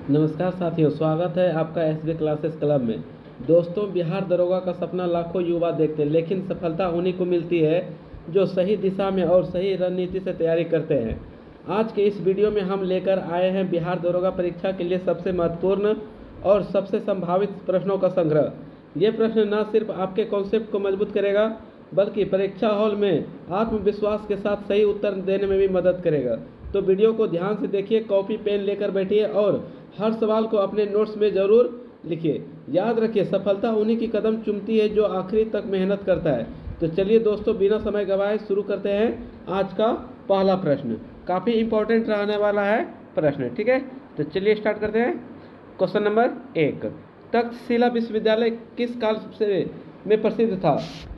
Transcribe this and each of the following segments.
नमस्कार साथियों, स्वागत है आपका एसबी क्लासेस क्लब में। दोस्तों, बिहार दरोगा का सपना लाखों युवा देखते हैं, लेकिन सफलता उन्हीं को मिलती है जो सही दिशा में और सही रणनीति से तैयारी करते हैं। आज के इस वीडियो में हम लेकर आए हैं बिहार दरोगा परीक्षा के लिए सबसे महत्वपूर्ण और सबसे संभावित प्रश्नों का संग्रह। ये प्रश्न न सिर्फ आपके कॉन्सेप्ट को मजबूत करेगा, बल्कि परीक्षा हॉल में आत्मविश्वास के साथ सही उत्तर देने में भी मदद करेगा। तो वीडियो को ध्यान से देखिए, कॉपी पेन लेकर बैठिए और हर सवाल को अपने नोट्स में ज़रूर लिखिए। याद रखिए, सफलता उन्हीं की कदम चूमती है जो आखिरी तक मेहनत करता है। तो चलिए दोस्तों, बिना समय गंवाए शुरू करते हैं आज का पहला प्रश्न। काफ़ी इम्पोर्टेंट रहने वाला है प्रश्न, ठीक है। तो चलिए स्टार्ट करते हैं। क्वेश्चन नंबर 1, तक्षशिला विश्वविद्यालय किस काल से में प्रसिद्ध था?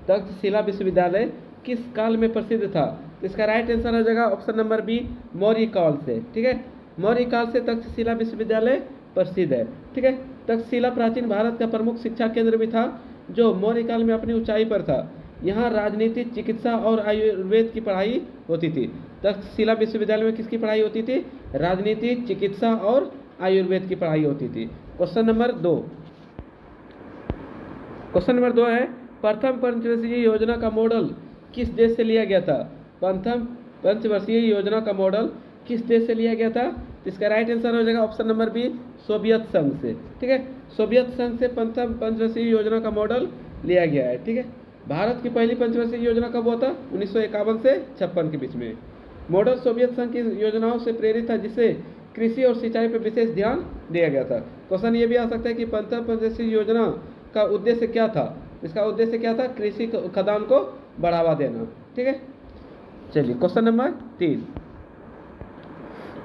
तक्षशिला विश्वविद्यालय किस काल में प्रसिद्ध था? इसका राइट आंसर हो जाएगा ऑप्शन नंबर बी, मौर्य काल से, ठीक है। मौर्य काल से तक्षशिला विश्वविद्यालय प्रसिद्ध है, ठीक है। तक्षशिला प्राचीन भारत का प्रमुख शिक्षा केंद्र भी था, जो मौर्य काल में अपनी ऊंचाई पर था। यहाँ राजनीति, चिकित्सा और आयुर्वेद की पढ़ाई होती थी। तक्षशिला विश्वविद्यालय में किसकी पढ़ाई होती थी? राजनीति, चिकित्सा और आयुर्वेद की पढ़ाई होती थी। क्वेश्चन नंबर 2, क्वेश्चन नंबर 2 है, प्रथम पंचवर्षीय योजना का मॉडल किस देश से लिया गया था? प्रथम पंचवर्षीय योजना का मॉडल किस देश से लिया गया था? इसका राइट आंसर हो जाएगा ऑप्शन नंबर बी, सोवियत संघ से, ठीक है। सोवियत संघ से प्रथम पंचवर्षीय योजना का मॉडल लिया गया है, ठीक है। भारत की पहली पंचवर्षीय योजना कब हुआ था? 1951 से 56 के बीच में। मॉडल सोवियत संघ की योजनाओं से प्रेरित था, जिससे कृषि और सिंचाई पर विशेष ध्यान दिया गया था। क्वेश्चन ये भी आ सकता है कि प्रथम पंचवर्षीय योजना का उद्देश्य क्या था? इसका उद्देश्य क्या था? कृषि खदान को बढ़ावा देना, ठीक है। चलिए क्वेश्चन नंबर 3,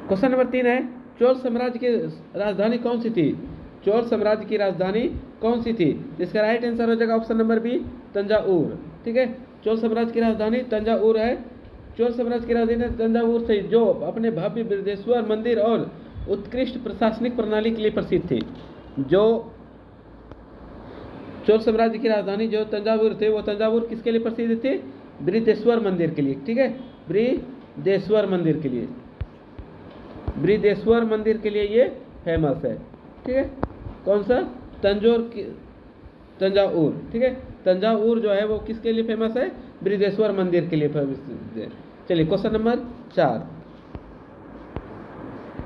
क्वेश्चन नंबर 3 है, चोल साम्राज्य की राजधानी कौन सी थी? चोल साम्राज्य की राजधानी कौन सी थी? इसका राइट आंसर हो जाएगा ऑप्शन नंबर बी, तंजावुर, ठीक है। चोल साम्राज्य की राजधानी तंजावुर है। चोल साम्राज्य की राजधानी तंजावुर थी, जो अपने भव्य बृहदेश्वर मंदिर और उत्कृष्ट प्रशासनिक प्रणाली के लिए प्रसिद्ध थी। जो चोल साम्राज्य की राजधानी जो तंजावुर थे, वो तंजावुर किसके लिए प्रसिद्ध थे? बृहदेश्वर मंदिर के लिए, ठीक है। बृहदेश्वर मंदिर के लिए, बृहदेश्वर मंदिर के लिए ये फेमस है, ठीक है। कौन सा? तंजावुर, ठीक है। तंजावुर जो है वो किसके लिए फेमस है? बृहदेश्वर मंदिर के लिए फेमस है। चलिए क्वेश्चन नंबर 4,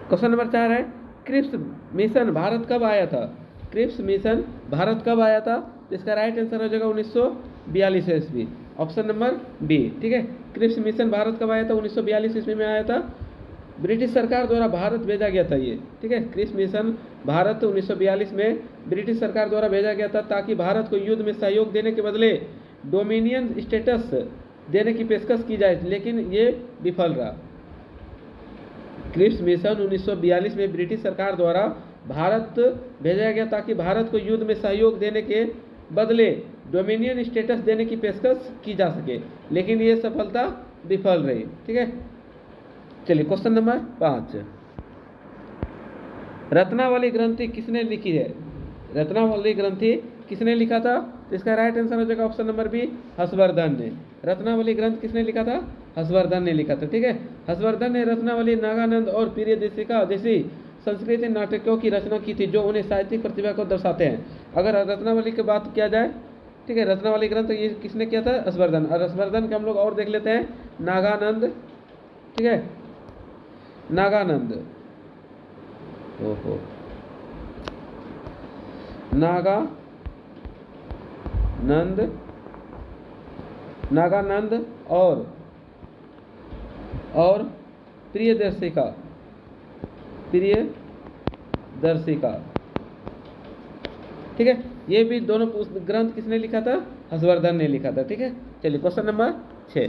क्वेश्चन नंबर 4 है, क्रिप्स मिशन भारत कब आया था? क्रिप्स मिशन भारत कब आया था? इसका राइट आंसर हो जाएगा 1942 ईस्वी, ऑप्शन नंबर बी, ठीक है। क्रिप्स मिशन भारत कब आया था? 1942 ईस्वी में आया था। ब्रिटिश सरकार द्वारा भारत भेजा गया था ये, ठीक है। क्रिप्स मिशन भारत 1942 में ब्रिटिश सरकार द्वारा भेजा गया था, ताकि भारत को युद्ध में सहयोग देने के बदले डोमिनियन स्टेटस देने की पेशकश की जाए, लेकिन ये विफल रहा। क्रिप्स मिशन 1942 में ब्रिटिश सरकार द्वारा भारत भेजा गया, ताकि भारत को युद्ध में सहयोग देने के बदले डोमिनियन स्टेटस देने की पेशकश की जा सके, लेकिन ये सफलता विफल रही, ठीक है। चलिए क्वेश्चन नंबर 5, रत्नावली ग्रंथि किसने लिखी है? रत्नावली ग्रंथि किसने लिखा था? तो इसका राइट आंसर हो जाएगा ऑप्शन नंबर बी, हर्षवर्धन ने। रत्नावली ग्रंथ किसने लिखा था? हर्षवर्धन ने लिखा था, ठीक है। हर्षवर्धन ने रत्नावली, नागानंद और प्रियदर्शिका जैसी संस्कृत नाटकों की रचना की थी, जो उन्हें साहित्यिक प्रतिभा को दर्शाते हैं। अगर रत्नावली की बात किया जाए, ठीक है, रत्नावली ग्रंथ ये किसने किया था? हर्षवर्धन। और हर्षवर्धन के हम लोग और देख लेते हैं, नागानंद, ठीक है, नागानंद, ओहो, नागानंद और प्रियदर्शिका, ठीक है। ये भी दोनों ग्रंथ किसने लिखा था? हर्षवर्धन ने लिखा था, ठीक है। चलिए क्वेश्चन नंबर 6,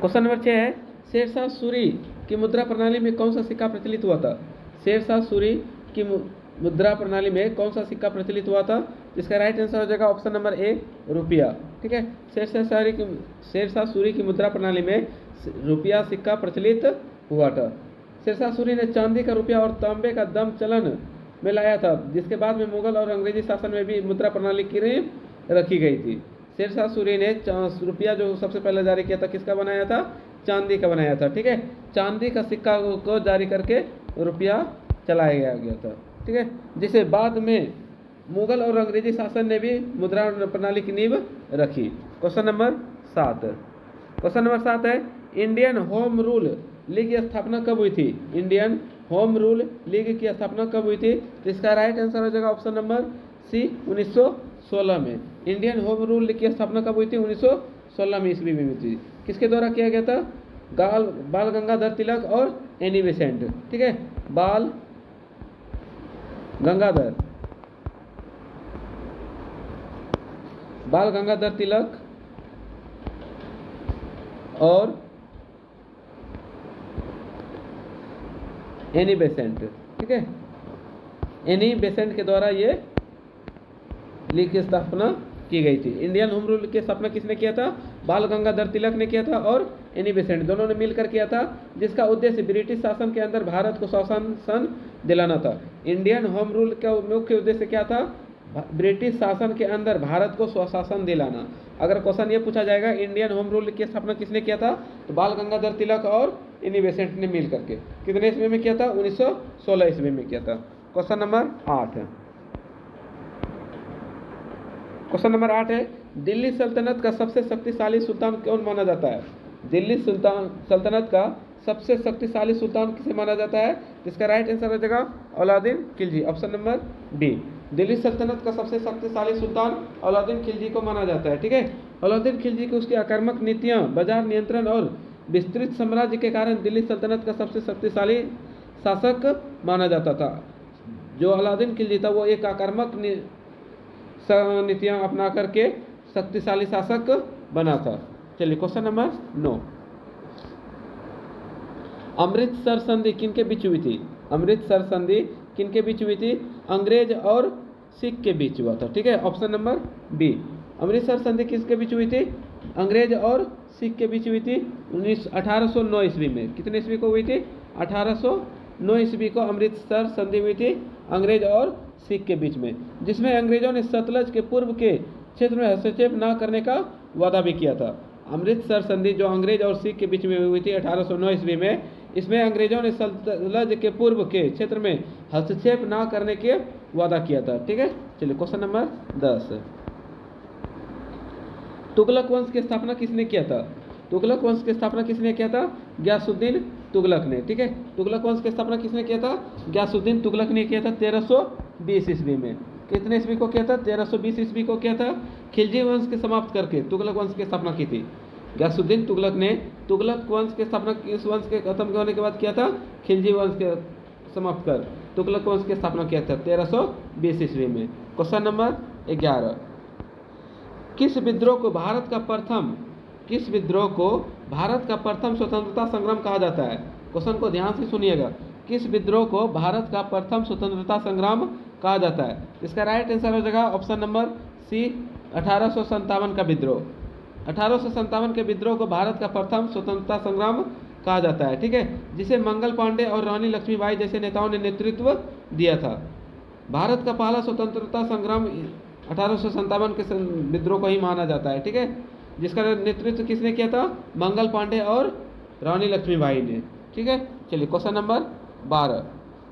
क्वेश्चन नंबर 6 है, शेरशाह सूरी की मुद्रा प्रणाली में कौन सा सिक्का प्रचलित हुआ था? शेरशाह सूरी की मुद्रा प्रणाली में कौन सा सिक्का प्रचलित हुआ था? इसका राइट आंसर हो जाएगा ऑप्शन नंबर ए, रुपया, ठीक है। शेरशाह सूरी की मुद्रा प्रणाली में रुपया सिक्का प्रचलित हुआ था। शेरशाह सूरी ने चांदी का रुपया और तांबे का दम चलन में लाया था, जिसके बाद में मुगल और अंग्रेजी शासन में भी मुद्रा प्रणाली की रखी गई थी। शेरशाह सूरी ने रुपया जो सबसे पहले जारी किया था, किसका बनाया था? चांदी का बनाया था, ठीक है। चांदी का सिक्का को जारी करके रुपया चलाया गया था, ठीक है, जिसे बाद में मुगल और अंग्रेजी शासन ने भी मुद्रा प्रणाली की नींव रखी। Question number 7। क्वेश्चन नंबर 7 है, इंडियन होम रूल लीग की स्थापना कब हुई थी? इंडियन होम रूल लीग की स्थापना कब हुई थी? तो इसका राइट आंसर हो जाएगा ऑप्शन नंबर सी, 1916 में। इंडियन होम रूल लीग की स्थापना कब हुई थी? 1916 में ईस्वी में हुई थी। किसके द्वारा किया गया था? बाल गंगाधर तिलक और एनी बेसेंट, ठीक है। बाल गंगाधर तिलक और एनी बेसेंट, ठीक है। एनी बेसेंट के द्वारा ये लीग की स्थापना की गई थी। इंडियन होम रूल की स्थापना किसने किया था? बाल गंगाधर तिलक ने किया था और एनी बेसेंट, दोनों ने मिलकर किया था, जिसका उद्देश्य ब्रिटिश शासन के अंदर भारत को स्वशासन दिलाना था। इंडियन होम रूल का मुख्य उद्देश्य क्या था? ब्रिटिश शासन के अंदर भारत को स्वशासन दिलाना। अगर क्वेश्चन ये पूछा जाएगा इंडियन होम रूल की स्थापना किसने किया था, तो बाल गंगाधर तिलक और एनी बेसेंट ने मिल करके। कितने ईस्वी में किया था? 1916 ईस्वी में किया था। क्वेश्चन नंबर 8 है। क्वेश्चन नंबर 8 है, दिल्ली सल्तनत का सबसे शक्तिशाली सुल्तान कौन माना जाता है? दिल्ली सल्तनत का सबसे शक्तिशाली सुल्तान किसे माना जाता है? इसका राइट आंसर हो जाएगा Alauddin Khilji, option number B. Delhi सल्तनत का सबसे शक्तिशाली सुल्तान अलाउद्दीन खिलजी को माना जाता है, ठीक है। अलाउद्दीन खिलजी की उसकी आक्रामक नीतियां, बाजार नियंत्रण और विस्तृत साम्राज्य के कारण दिल्ली सल्तनत का सबसे शक्तिशाली शासक माना जाता था। जो अलाउद्दीन खिलजी था वो एक आक्रामक नीतियां अपना करके शक्तिशाली शासक बना था। चलिए क्वेश्चन नंबर 9, अमृतसर संधि किनके बीच हुई थी? अमृतसर संधि किनके बीच हुई थी? अंग्रेज और सिख के बीच हुआ था, ठीक है, ऑप्शन नंबर बी। अमृतसर संधि किसके बीच हुई थी? अंग्रेज और सिख के बीच हुई थी 1809 ईस्वी में। कितने ईस्वी को हुई थी? 1809 ईस्वी को अमृतसर संधि हुई थी अंग्रेज और सिख के बीच में, जिसमें अंग्रेजों ने सतलज के पूर्व के क्षेत्र में हस्तक्षेप न करने का वादा भी किया था। अमृतसर संधि जो अंग्रेज और सिख के बीच में हुई थी 1809 ईस्वी में, इसमें अंग्रेजों ने सतलज के पूर्व के क्षेत्र में हस्तक्षेप न करने के वादा किया था, ठीक है। चलिए क्वेश्चन नंबर 10, तुगलक वंश की स्थापना किसने किया था? तुगलक वंश की स्थापना किसने किया था? गयासुद्दीन तुगलक ने, ठीक है। तुगलक वंश की स्थापना किसने किया था? गयासुद्दीन तुगलक ने किया था 1320 ईस्वी में। कितने ईस्वी को किया था? 1320 ईस्वी को किया था। खिलजी वंश के समाप्त करके तुगलक वंश की स्थापना की थी। गयासुद्दीन तुगलक ने तुगलक वंश की स्थापना इस वंश के खत्म होने के बाद किया था, खिलजी वंश के समाप्त कर तुगलक वंश की स्थापना किया था 1320 ईस्वी में। क्वेश्चन नंबर 11, किस विद्रोह को भारत का प्रथम स्वतंत्रता संग्राम कहा जाता है? क्वेश्चन को ध्यान से सुनिएगा। किस विद्रोह को भारत का प्रथम स्वतंत्रता संग्राम कहा जाता है? इसका राइट आंसर हो जाएगा ऑप्शन नंबर सी, 1857 का विद्रोह। 1857 के विद्रोह को भारत का प्रथम स्वतंत्रता संग्राम कहा जाता है, ठीक है, जिसे मंगल पांडे और रानी लक्ष्मीबाई जैसे नेताओं ने नेतृत्व दिया था। भारत का पहला स्वतंत्रता संग्राम 1857 के विद्रोह को ही माना जाता है, ठीक है, जिसका नेतृत्व किसने किया था? मंगल पांडे और रानी लक्ष्मीबाई ने, ठीक है। चलिए क्वेश्चन नंबर 12,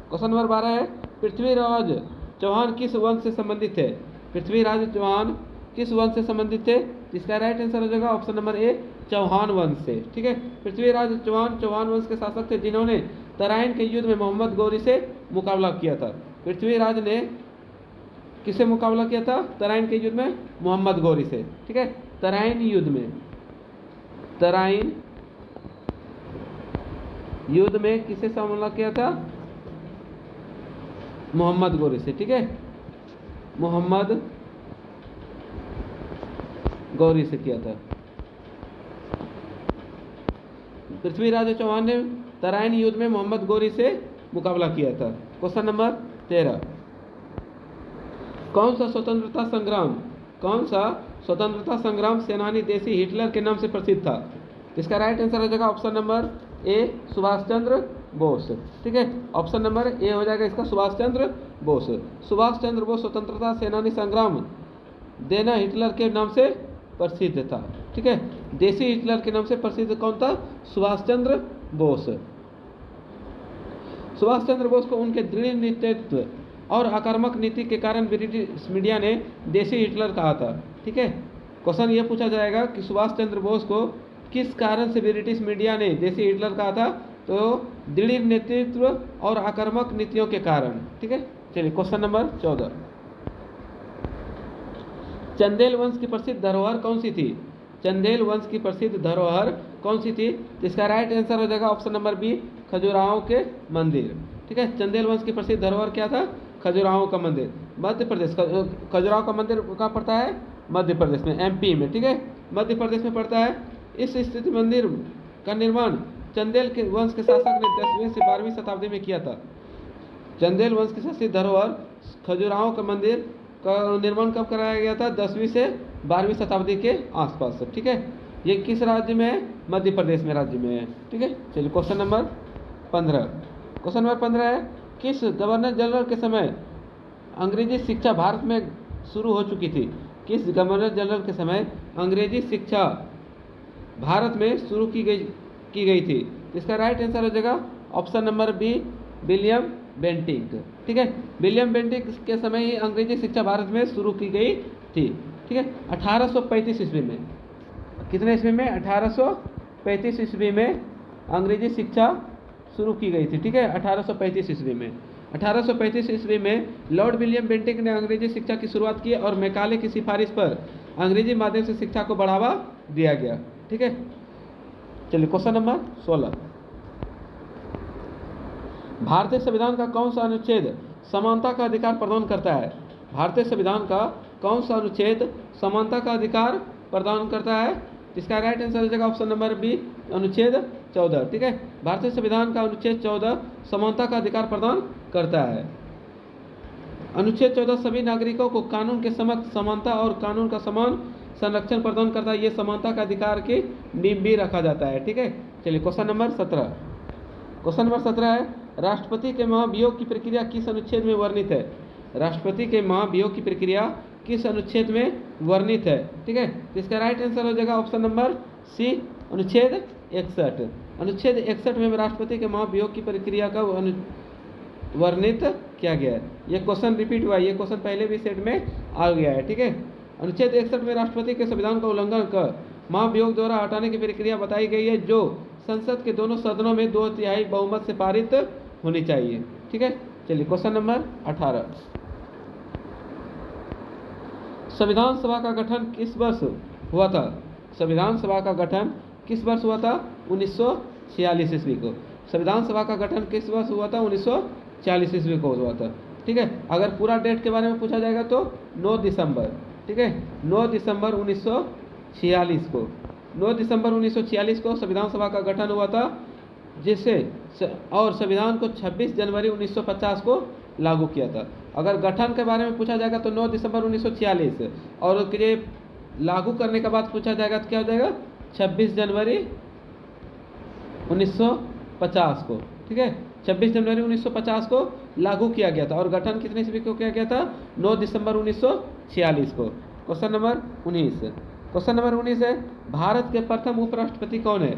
क्वेश्चन नंबर 12 है, पृथ्वीराज चौहान किस वंश से संबंधित थे? पृथ्वीराज चौहान किस वंश से संबंधित थे? इसका राइट आंसर हो जाएगा ऑप्शन नंबर ए, चौहान वंश से, ठीक है। पृथ्वीराज चौहान वंश के शासक थे, जिन्होंने तराइन के युद्ध में मोहम्मद गौरी से मुकाबला किया था। पृथ्वीराज ने किससे मुकाबला किया था? तराइन के युद्ध में मोहम्मद गौरी से, ठीक है। तराइन युद्ध में किससे मुकाबला किया था? मोहम्मद गौरी से, ठीक है, मोहम्मद गौरी से किया था। पृथ्वीराज चौहान ने तराइन युद्ध में मोहम्मद गौरी से मुकाबला किया था। क्वेश्चन नंबर 13, कौन सा स्वतंत्रता संग्राम सेनानी देशी हिटलर के नाम से प्रसिद्ध था? इसका राइट आंसर हो जाएगा option number A, Subhash Chandra Bose, ठीक है, ऑप्शन नंबर ए हो जाएगा इसका सुभाष चंद्र बोस। सुभाष चंद्र बोस स्वतंत्रता सेनानी संग्राम देना हिटलर के नाम से प्रसिद्ध था। ठीक है। देसी हिटलर के नाम से प्रसिद्ध कौन था? सुभाष चंद्र बोस। सुभाष चंद्र बोस को उनके दृढ़ नेतृत्व और आक्रामक नीति के कारण ब्रिटिश मीडिया ने देसी हिटलर कहा था। ठीक है, क्वेश्चन ये पूछा जाएगा कि सुभाष चंद्र बोस को किस कारण से ब्रिटिश मीडिया ने देसी हिटलर कहा था? तो दृढ़ नेतृत्व और आक्रामक नीतियों के कारण। ठीक है, चलिए क्वेश्चन नंबर 14, चंदेल वंश की प्रसिद्ध धरोहर कौन सी थी? चंदेल वंश की प्रसिद्ध धरोहर कौन सी थी? इसका राइट आंसर हो जाएगा ऑप्शन नंबर बी, खजुराहो के मंदिर। ठीक है, चंदेल वंश की प्रसिद्ध धरोहर क्या था? खजुराहो का मंदिर। मध्य प्रदेश, खजुराहो का मंदिर कहाँ पड़ता है? मध्य प्रदेश में, एमपी में। ठीक है, मध्य प्रदेश में पड़ता है। इस स्थित मंदिर का निर्माण चंदेल के वंश के शासक ने 10वीं से 12वीं शताब्दी में किया था। चंदेल वंश की प्रसिद्ध धरोहर खजुराहो का मंदिर का निर्माण कब कराया गया था? 10वीं से 12वीं शताब्दी के आसपास। ठीक है, ये किस राज्य में है? मध्य प्रदेश में राज्य में है। ठीक है, चलिए क्वेश्चन नंबर 15। क्वेश्चन नंबर 15 है, किस गवर्नर जनरल के समय अंग्रेजी शिक्षा भारत में शुरू हो चुकी थी? किस गवर्नर जनरल के समय अंग्रेजी शिक्षा भारत में शुरू की गई थी? इसका राइट आंसर हो जाएगा option number B, William Bentinck. ठीक है, विलियम बेंटिक के समय ही अंग्रेजी शिक्षा भारत में शुरू की गई थी। ठीक है, 1835 ईस्वी में। कितने ईस्वी में? 1835 ईस्वी में अंग्रेजी शिक्षा शुरू की गई थी। ठीक है, 1835 ईस्वी में। 1835 ईस्वी में लॉर्ड विलियम बेंटिक ने अंग्रेजी शिक्षा की शुरुआत की और मैकाले की सिफारिश पर अंग्रेजी माध्यम से शिक्षा को बढ़ावा दिया गया। ठीक है, चलिए क्वेश्चन नंबर 16, भारतीय संविधान का कौन सा अनुच्छेद समानता का अधिकार प्रदान करता है? भारतीय संविधान का कौन सा अनुच्छेद समानता का अधिकार प्रदान करता है? इसका राइट आंसर हो जाएगा ऑप्शन नंबर बी, अनुच्छेद 14। ठीक है, भारतीय संविधान का अनुच्छेद 14 समानता का अधिकार प्रदान करता है। अनुच्छेद 14 सभी नागरिकों को कानून के समक्ष समानता और कानून का समान संरक्षण प्रदान करता है। ये समानता का अधिकार की नींव भी रखा जाता है। ठीक है, चलिए क्वेश्चन नंबर 17। क्वेश्चन नंबर 17 है, राष्ट्रपति के महाभियोग की प्रक्रिया किस अनुच्छेद में वर्णित है? राष्ट्रपति के महाभियोग की प्रक्रिया किस अनुच्छेद में वर्णित है? ठीक है, तो इसका राइट आंसर हो जाएगा ऑप्शन नंबर सी, अनुच्छेद 61। अनुच्छेद 61 में राष्ट्रपति के महाभियोग की प्रक्रिया का वर्णित किया गया है। ये क्वेश्चन रिपीट हुआ है, ये क्वेश्चन पहले भी सेट में आ गया है। ठीक है, अनुच्छेद 61 में राष्ट्रपति के संविधान का उल्लंघन कर महाभियोग द्वारा हटाने की प्रक्रिया बताई गई है, जो संसद के दोनों सदनों में 2/3 बहुमत से पारित होनी चाहिए। ठीक है, चलिए क्वेश्चन नंबर 18, संविधान सभा का गठन किस वर्ष हुआ था? संविधान सभा का गठन किस वर्ष हुआ था? 1946 ईस्वी को। संविधान सभा का गठन किस वर्ष हुआ था? 1946 ईस्वी को हुआ था। ठीक है, अगर पूरा डेट के बारे में पूछा जाएगा तो 9 दिसंबर। ठीक है, 9 दिसंबर 1946 को, 9 दिसंबर 1946 को संविधान सभा का गठन हुआ था, जिससे और संविधान को 26 जनवरी 1950 को लागू किया था। अगर गठन के बारे में पूछा जाएगा तो 9 दिसंबर 1946, और ये लागू करने के बाद पूछा जाएगा तो क्या हो जाएगा? 26 जनवरी 1950 को। ठीक है, 26 जनवरी 1950 को लागू किया गया था, और गठन कितने ईस्वी को किया गया था? 9 दिसंबर 1946 को। Question number 19। क्वेश्चन नंबर 19 है, भारत के प्रथम उपराष्ट्रपति कौन है?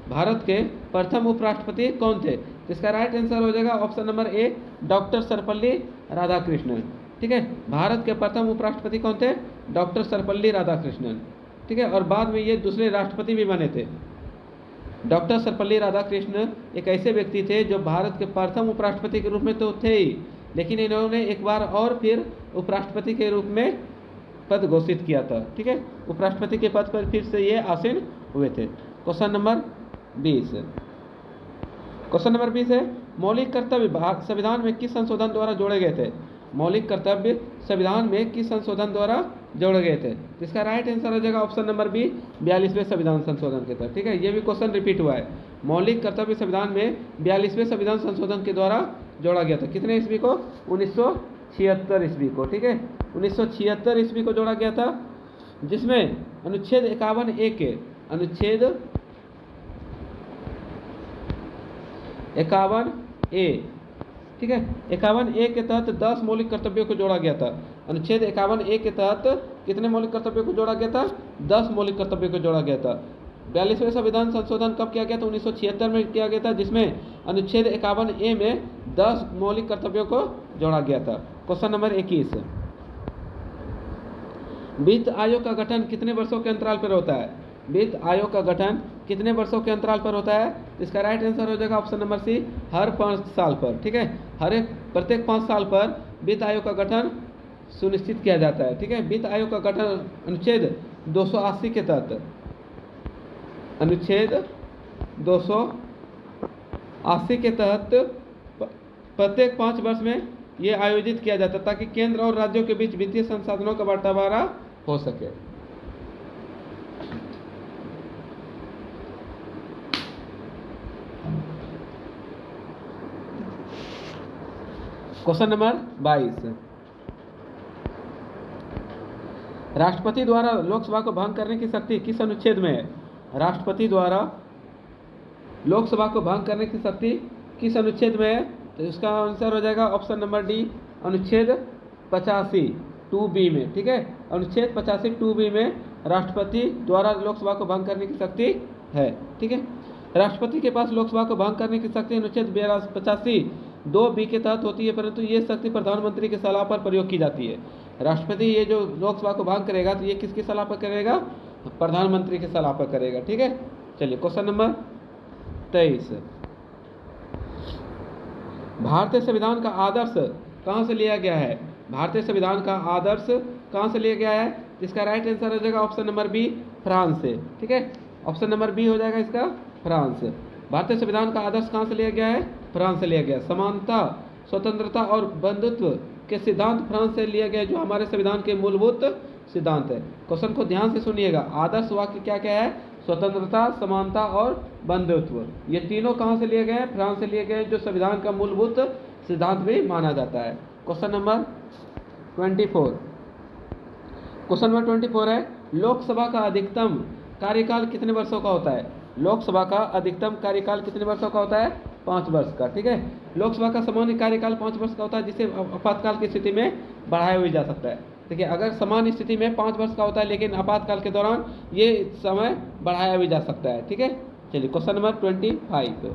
भारत के प्रथम उपराष्ट्रपति कौन थे? इसका राइट आंसर हो जाएगा option number A, doctor Sarvepalli Radhakrishnan. ठीक है, भारत के प्रथम उपराष्ट्रपति कौन थे? डॉक्टर सर्वपल्ली राधाकृष्णन। ठीक है, और बाद में ये दूसरे राष्ट्रपति भी बने थे। डॉक्टर सर्वपल्ली राधाकृष्णन एक ऐसे व्यक्ति थे जो भारत के प्रथम उपराष्ट्रपति के रूप में तो थे ही, लेकिन इन्होंने एक बार और फिर उपराष्ट्रपति के रूप में पद घोषित किया था। ठीक है, उपराष्ट्रपति के पद पर फिर से ये आसीन हुए थे। Question number 20। क्वेश्चन नंबर 20 है, मौलिक कर्तव्य संविधान में किस संशोधन द्वारा जोड़े गए थे? मौलिक कर्तव्य संविधान में किस संशोधन द्वारा जोड़े गए थे? इसका राइट आंसर हो जाएगा ऑप्शन नंबर बी, 42वें संविधान संशोधन के तहत। ठीक है, ये भी क्वेश्चन रिपीट हुआ है। मौलिक कर्तव्य संविधान में 42वें संविधान संशोधन के द्वारा जोड़ा गया था। कितने ईस्वी को? 1976 ईस्वी को। ठीक है, 1976 ईस्वी को जोड़ा गया था, जिसमें अनुच्छेद 51A के, अनुच्छेद 51A, ठीक है, 51A के तहत 10 मौलिक कर्तव्यों को जोड़ा गया था। अनुच्छेद 51A के तहत कितने मौलिक कर्तव्यों को जोड़ा गया था? 10 मौलिक कर्तव्यों को जोड़ा गया था। 42वें संविधान संशोधन कब किया गया था? 1976 में किया गया था, जिसमें अनुच्छेद 51A में 10 मौलिक कर्तव्यों को जोड़ा गया था। क्वेश्चन नंबर 21, वित्त आयोग का गठन कितने वर्षों के अंतराल पर होता है? वित्त आयोग का गठन कितने वर्षों के अंतराल पर होता है? इसका राइट आंसर हो जाएगा ऑप्शन नंबर सी, हर 5 साल पर। ठीक है, प्रत्येक 5 साल पर वित्त आयोग का गठन सुनिश्चित किया जाता है। ठीक है, वित्त आयोग का गठन अनुच्छेद 280 के तहत, अनुच्छेद 280 के तहत प्रत्येक 5 वर्ष में ये आयोजित किया जाता है, ताकि केंद्र और राज्यों के बीच वित्तीय संसाधनों का बंटवारा हो सके। क्वेश्चन नंबर 22, राष्ट्रपति द्वारा लोकसभा को भंग करने की शक्ति किस अनुच्छेद में है? राष्ट्रपति द्वारा लोकसभा को भंग करने की शक्ति किस अनुच्छेद में है? तो इसका आंसर हो जाएगा ऑप्शन नंबर डी, अनुच्छेद 85 2B में। ठीक है, अनुच्छेद 85 2B में राष्ट्रपति द्वारा लोकसभा को भंग करने की शक्ति है। ठीक है, राष्ट्रपति के पास लोकसभा को भंग करने की शक्ति अनुच्छेद 85 2B के तहत होती है, परंतु ये शक्ति प्रधानमंत्री की सलाह पर प्रयोग की जाती है। राष्ट्रपति ये जो लोकसभा को भंग करेगा तो ये किसकी सलाह पर करेगा? प्रधानमंत्री की सलाह पर करेगा। ठीक है, चलिए क्वेश्चन नंबर 23, भारतीय संविधान का आदर्श कहाँ से लिया गया है? भारतीय संविधान का आदर्श कहाँ से लिया गया है? इसका राइट आंसर हो जाएगा ऑप्शन नंबर बी, फ्रांस से। ठीक है, ऑप्शन नंबर बी हो जाएगा इसका, फ्रांस। भारतीय संविधान का आदर्श कहाँ से लिया गया है? फ्रांस से लिया गया। समानता, स्वतंत्रता और बंधुत्व के सिद्धांत फ्रांस से लिया गया, जो हमारे संविधान के मूलभूत सिद्धांत है। क्वेश्चन को ध्यान से सुनिएगा, आदर्श वाक्य क्या क्या है? स्वतंत्रता, समानता और बंधुत्व, ये तीनों कहाँ से लिए गए हैं? फ्रांस से लिए गए, जो संविधान का मूलभूत सिद्धांत भी माना जाता है। क्वेश्चन नंबर 24, क्वेश्चन नंबर 24 है, लोकसभा का अधिकतम कार्यकाल कितने वर्षों का होता है? लोकसभा का अधिकतम कार्यकाल कितने वर्षों का होता है? 5 वर्ष का। ठीक है, लोकसभा का सामान्य कार्यकाल 5 वर्ष का होता है, जिसे आपातकाल की स्थिति में बढ़ाया भी जा सकता है। देखिए, अगर सामान्य स्थिति में 5 वर्ष का होता है, लेकिन आपातकाल के दौरान ये समय बढ़ाया भी जा सकता है। ठीक है, चलिए क्वेश्चन नंबर 25,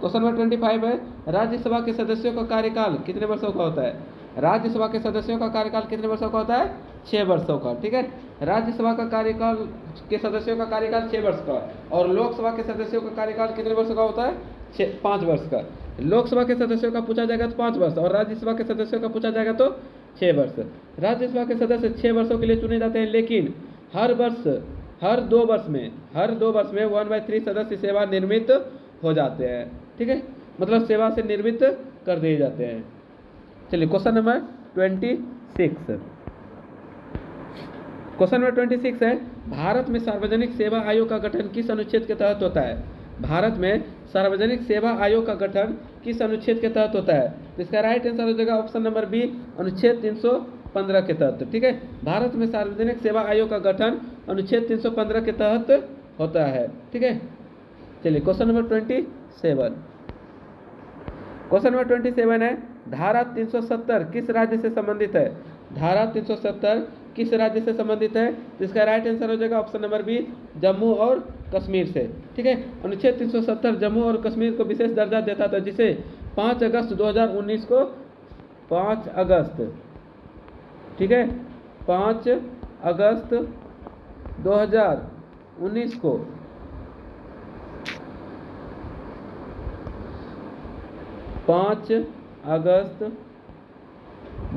क्वेश्चन नंबर 25 है, राज्यसभा के सदस्यों का कार्यकाल कितने वर्षों का होता है? राज्यसभा के सदस्यों का कार्यकाल कितने वर्षों का होता है? 6 वर्षों का। ठीक है, राज्यसभा का कार्यकाल के सदस्यों का कार्यकाल 6 वर्ष का, और लोकसभा के सदस्यों का कार्यकाल कितने वर्षों का होता है? 5 वर्ष का। लोकसभा के सदस्यों का पूछा जाएगा तो 5 वर्ष, और राज्यसभा के सदस्यों का पूछा जाएगा तो 6 वर्ष। राज्यसभा के सदस्य 6 वर्षों के लिए चुने जाते हैं, लेकिन हर 2 वर्ष में 1/3 सदस्य सेवानिवृत्त हो जाते हैं। ठीक है, मतलब सेवा से निवृत्त कर दिए जाते हैं। चलिए क्वेश्चन नंबर 26, क्वेश्चन नंबर 26 है, भारत में सार्वजनिक सेवा आयोग का गठन किस अनुच्छेद के तहत होता है? भारत में सार्वजनिक सेवा आयोग का गठन किस अनुच्छेद के तहत होता है? तो इसका राइट आंसर हो जाएगा ऑप्शन नंबर बी, अनुच्छेद 315 के तहत। ठीक है, भारत में सार्वजनिक सेवा आयोग का गठन अनुच्छेद 315 के तहत होता है। ठीक है, चलिए क्वेश्चन नंबर 27, क्वेश्चन नंबर 27 है, धारा 370 किस राज्य से संबंधित है? धारा 370 किस राज्य से संबंधित है? तो इसका राइट आंसर हो जाएगा ऑप्शन नंबर बी, जम्मू और कश्मीर से। ठीक है, अनुच्छेद 370 जम्मू और कश्मीर को विशेष दर्जा देता था, जिसे 5 अगस्त 2019 को 5 अगस्त, ठीक है, 5 अगस्त 2019 को 5 अगस्त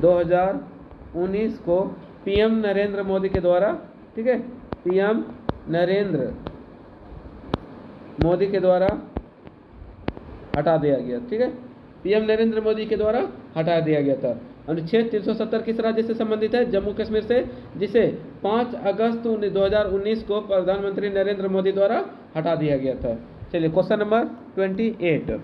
2019 को पीएम नरेंद्र मोदी के द्वारा, ठीक है, पीएम नरेंद्र मोदी के द्वारा हटा दिया गया। ठीक है, पीएम नरेंद्र मोदी के द्वारा हटा दिया गया था। अनुच्छेद 370 किस राज्य से संबंधित है? जम्मू कश्मीर से, जिसे 5 अगस्त 2019 को प्रधानमंत्री नरेंद्र मोदी द्वारा हटा दिया गया था। चलिए क्वेश्चन नंबर 28,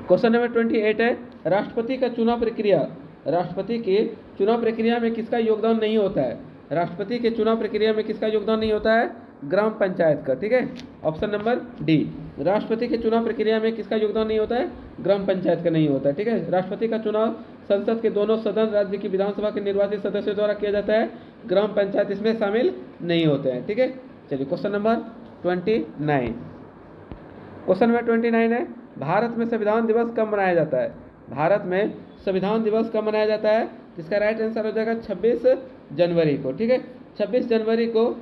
क्वेश्चन नंबर 28 है, राष्ट्रपति का चुनाव प्रक्रिया, राष्ट्रपति के चुनाव प्रक्रिया में किसका योगदान नहीं होता है? राष्ट्रपति के चुनाव प्रक्रिया में किसका योगदान नहीं होता है? ग्राम पंचायत का, ठीक है। Option number D. राष्ट्रपति के चुनाव प्रक्रिया में किसका योगदान नहीं होता है? ग्राम पंचायत का नहीं होता है, ठीक है। राष्ट्रपति का चुनाव संसद के दोनों सदन राज्य की विधानसभा के निर्वाचित सदस्यों द्वारा किया जाता है, ग्राम पंचायत इसमें शामिल नहीं होते हैं, ठीक है। चलिए क्वेश्चन नंबर 29। क्वेश्चन नंबर 29 है, भारत में संविधान दिवस कब मनाया जाता है? भारत में संविधान दिवस कब मनाया जाता है? इसका राइट आंसर हो जाएगा 26 जनवरी को, ठीक है। 26 जनवरी को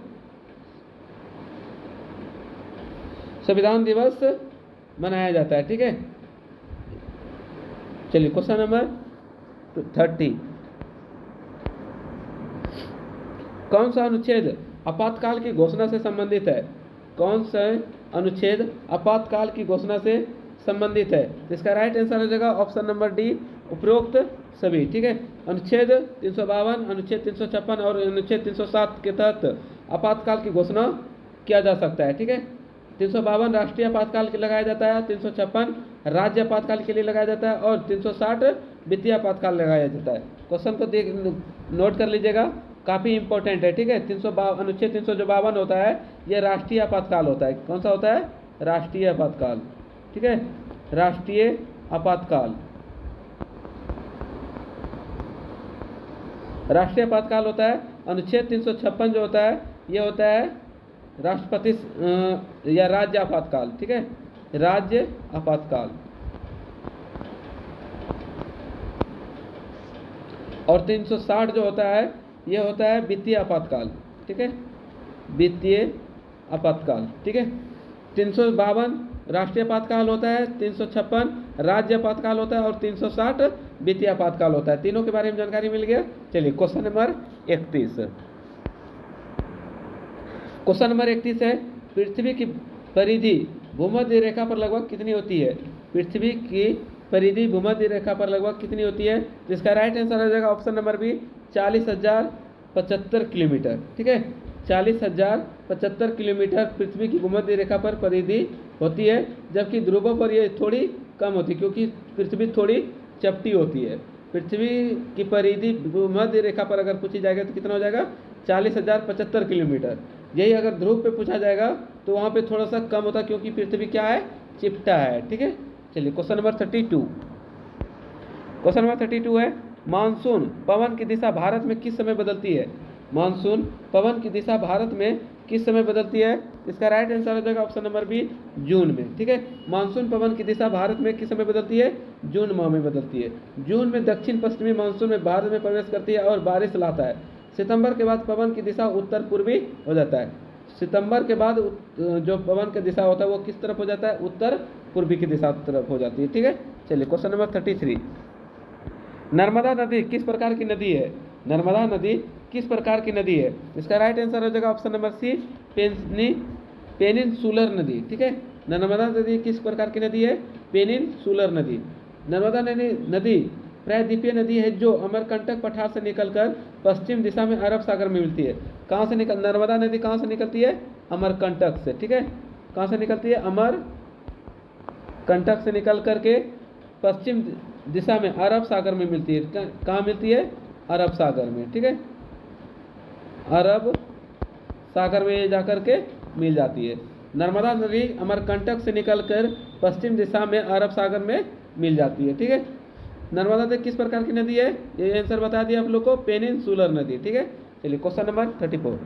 संविधान दिवस मनाया जाता है, ठीक है। चलिए क्वेश्चन नंबर 30। कौन सा अनुच्छेद आपातकाल की घोषणा से संबंधित है? कौन सा अनुच्छेद आपातकाल की घोषणा से संबंधित है? इसका राइट आंसर हो जाएगा ऑप्शन नंबर डी, उपरोक्त सभी, ठीक है। अनुच्छेद 352, अनुच्छेद 356 और अनुच्छेद 307 के तहत आपातकाल की घोषणा किया जा सकता है, ठीक है। 352 राष्ट्रीय आपातकाल के लगाया जाता है, 356 राज्य आपातकाल के लिए लगाया जाता है और 360 वित्तीय आपातकाल लगाया जाता है। क्वेश्चन को देख नोट कर लीजिएगा, काफ़ी इंपॉर्टेंट है, ठीक है। अनुच्छेद 352 होता है, यह राष्ट्रीय आपातकाल होता है। कौन सा होता है? राष्ट्रीय आपातकाल, ठीक है। राष्ट्रीय आपातकाल, राष्ट्रीय आपातकाल होता है। अनुच्छेद 356 जो होता है यह होता है राष्ट्रपति या राज्य आपातकाल, ठीक है, राज्य आपातकाल। और 360 जो होता है यह होता है वित्तीय आपातकाल, ठीक है, वित्तीय आपातकाल, ठीक है। 352 राष्ट्रीय आपातकाल होता है, 356 राज्य आपातकाल होता है और 360 वित्तीय आपातकाल होता है। तीनों के बारे में जानकारी मिल गया। चलिए क्वेश्चन नंबर 31। क्वेश्चन नंबर 31 है, पृथ्वी की परिधि भूमध्य रेखा पर लगभग कितनी होती है? पृथ्वी की परिधि भूमध्य रेखा पर लगभग कितनी होती है? जिसका राइट आंसर हो जाएगा ऑप्शन नंबर बी, 40,075 किलोमीटर, ठीक है। 40,075 किलोमीटर पृथ्वी की भूमध्य रेखा पर परिधि होती है, जबकि ध्रुवों पर यह थोड़ी कम होती है क्योंकि पृथ्वी थोड़ी चपटी होती है। पृथ्वी की परिधि भूमध्य रेखा पर अगर पूछी जाएगा तो कितना हो जाएगा? 40,075 किलोमीटर। यही अगर ध्रुव पे पूछा जाएगा तो वहाँ पे थोड़ा सा कम होता है क्योंकि पृथ्वी क्या है? चिपटा है, ठीक है। चलिए क्वेश्चन नंबर 32। क्वेश्चन नंबर 32 है, मानसून पवन की दिशा भारत में किस समय बदलती है? मानसून पवन की दिशा भारत में किस समय बदलती है? इसका राइट आंसर हो जाएगा ऑप्शन नंबर बी, जून में, ठीक है। मानसून पवन की दिशा भारत में किस समय बदलती है? जून माह में बदलती है। जून में दक्षिण पश्चिमी मानसून में भारत में प्रवेश करती है और बारिश लाता है। सितंबर के बाद पवन की दिशा उत्तर पूर्वी हो जाता है। सितंबर के बाद जो पवन की दिशा होता है वो किस तरफ हो जाता है? उत्तर पूर्वी की दिशा तरफ हो जाती है, ठीक है। चलिए क्वेश्चन नंबर 33। नर्मदा नदी किस प्रकार की नदी है? नर्मदा नदी किस प्रकार की नदी है? इसका राइट आंसर हो जाएगा ऑप्शन नंबर सी, पेनिनसुलर नदी, ठीक है। नर्मदा नदी किस प्रकार की नदी है? पेनिनसुलर नदी। नर्मदा नदी प्रायद्वीपीय नदी है जो अमरकंटक पठार से निकलकर पश्चिम दिशा में अरब सागर में मिलती है। कहाँ से नर्मदा नदी कहाँ से निकलती है? अमरकंटक से, ठीक है। कहाँ से निकलती है? अमरकंटक से निकल करके पश्चिम दिशा में अरब सागर में मिलती है। कहाँ मिलती है? अरब सागर में, ठीक है। अरब सागर में जाकर के मिल जाती है। नर्मदा नदी अमरकंटक से निकलकर पश्चिम दिशा में अरब सागर में मिल जाती है, ठीक है। नर्मदा नदी किस प्रकार की नदी है? ये आंसर बता दिया आप लोग को, पेनिनसुलर नदी, ठीक है। चलिए क्वेश्चन नंबर 34।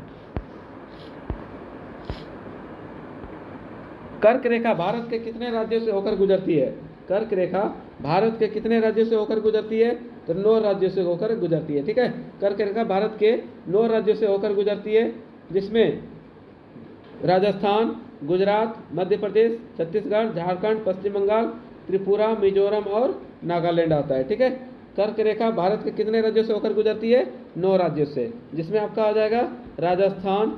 कर्क रेखा भारत के कितने राज्यों से होकर गुजरती है? कर्क रेखा भारत के कितने राज्यों से होकर गुजरती है? तो 9 राज्यों से होकर गुजरती है, ठीक है। कर्क रेखा भारत के 9 राज्यों से होकर गुजरती है, जिसमें राजस्थान, गुजरात, मध्य प्रदेश, छत्तीसगढ़, झारखंड, पश्चिम बंगाल, त्रिपुरा, मिजोरम और नागालैंड आता है, ठीक है। कर्क रेखा भारत के कितने राज्यों से होकर गुजरती है? 9 राज्यों से, जिसमें आपका आ जाएगा राजस्थान,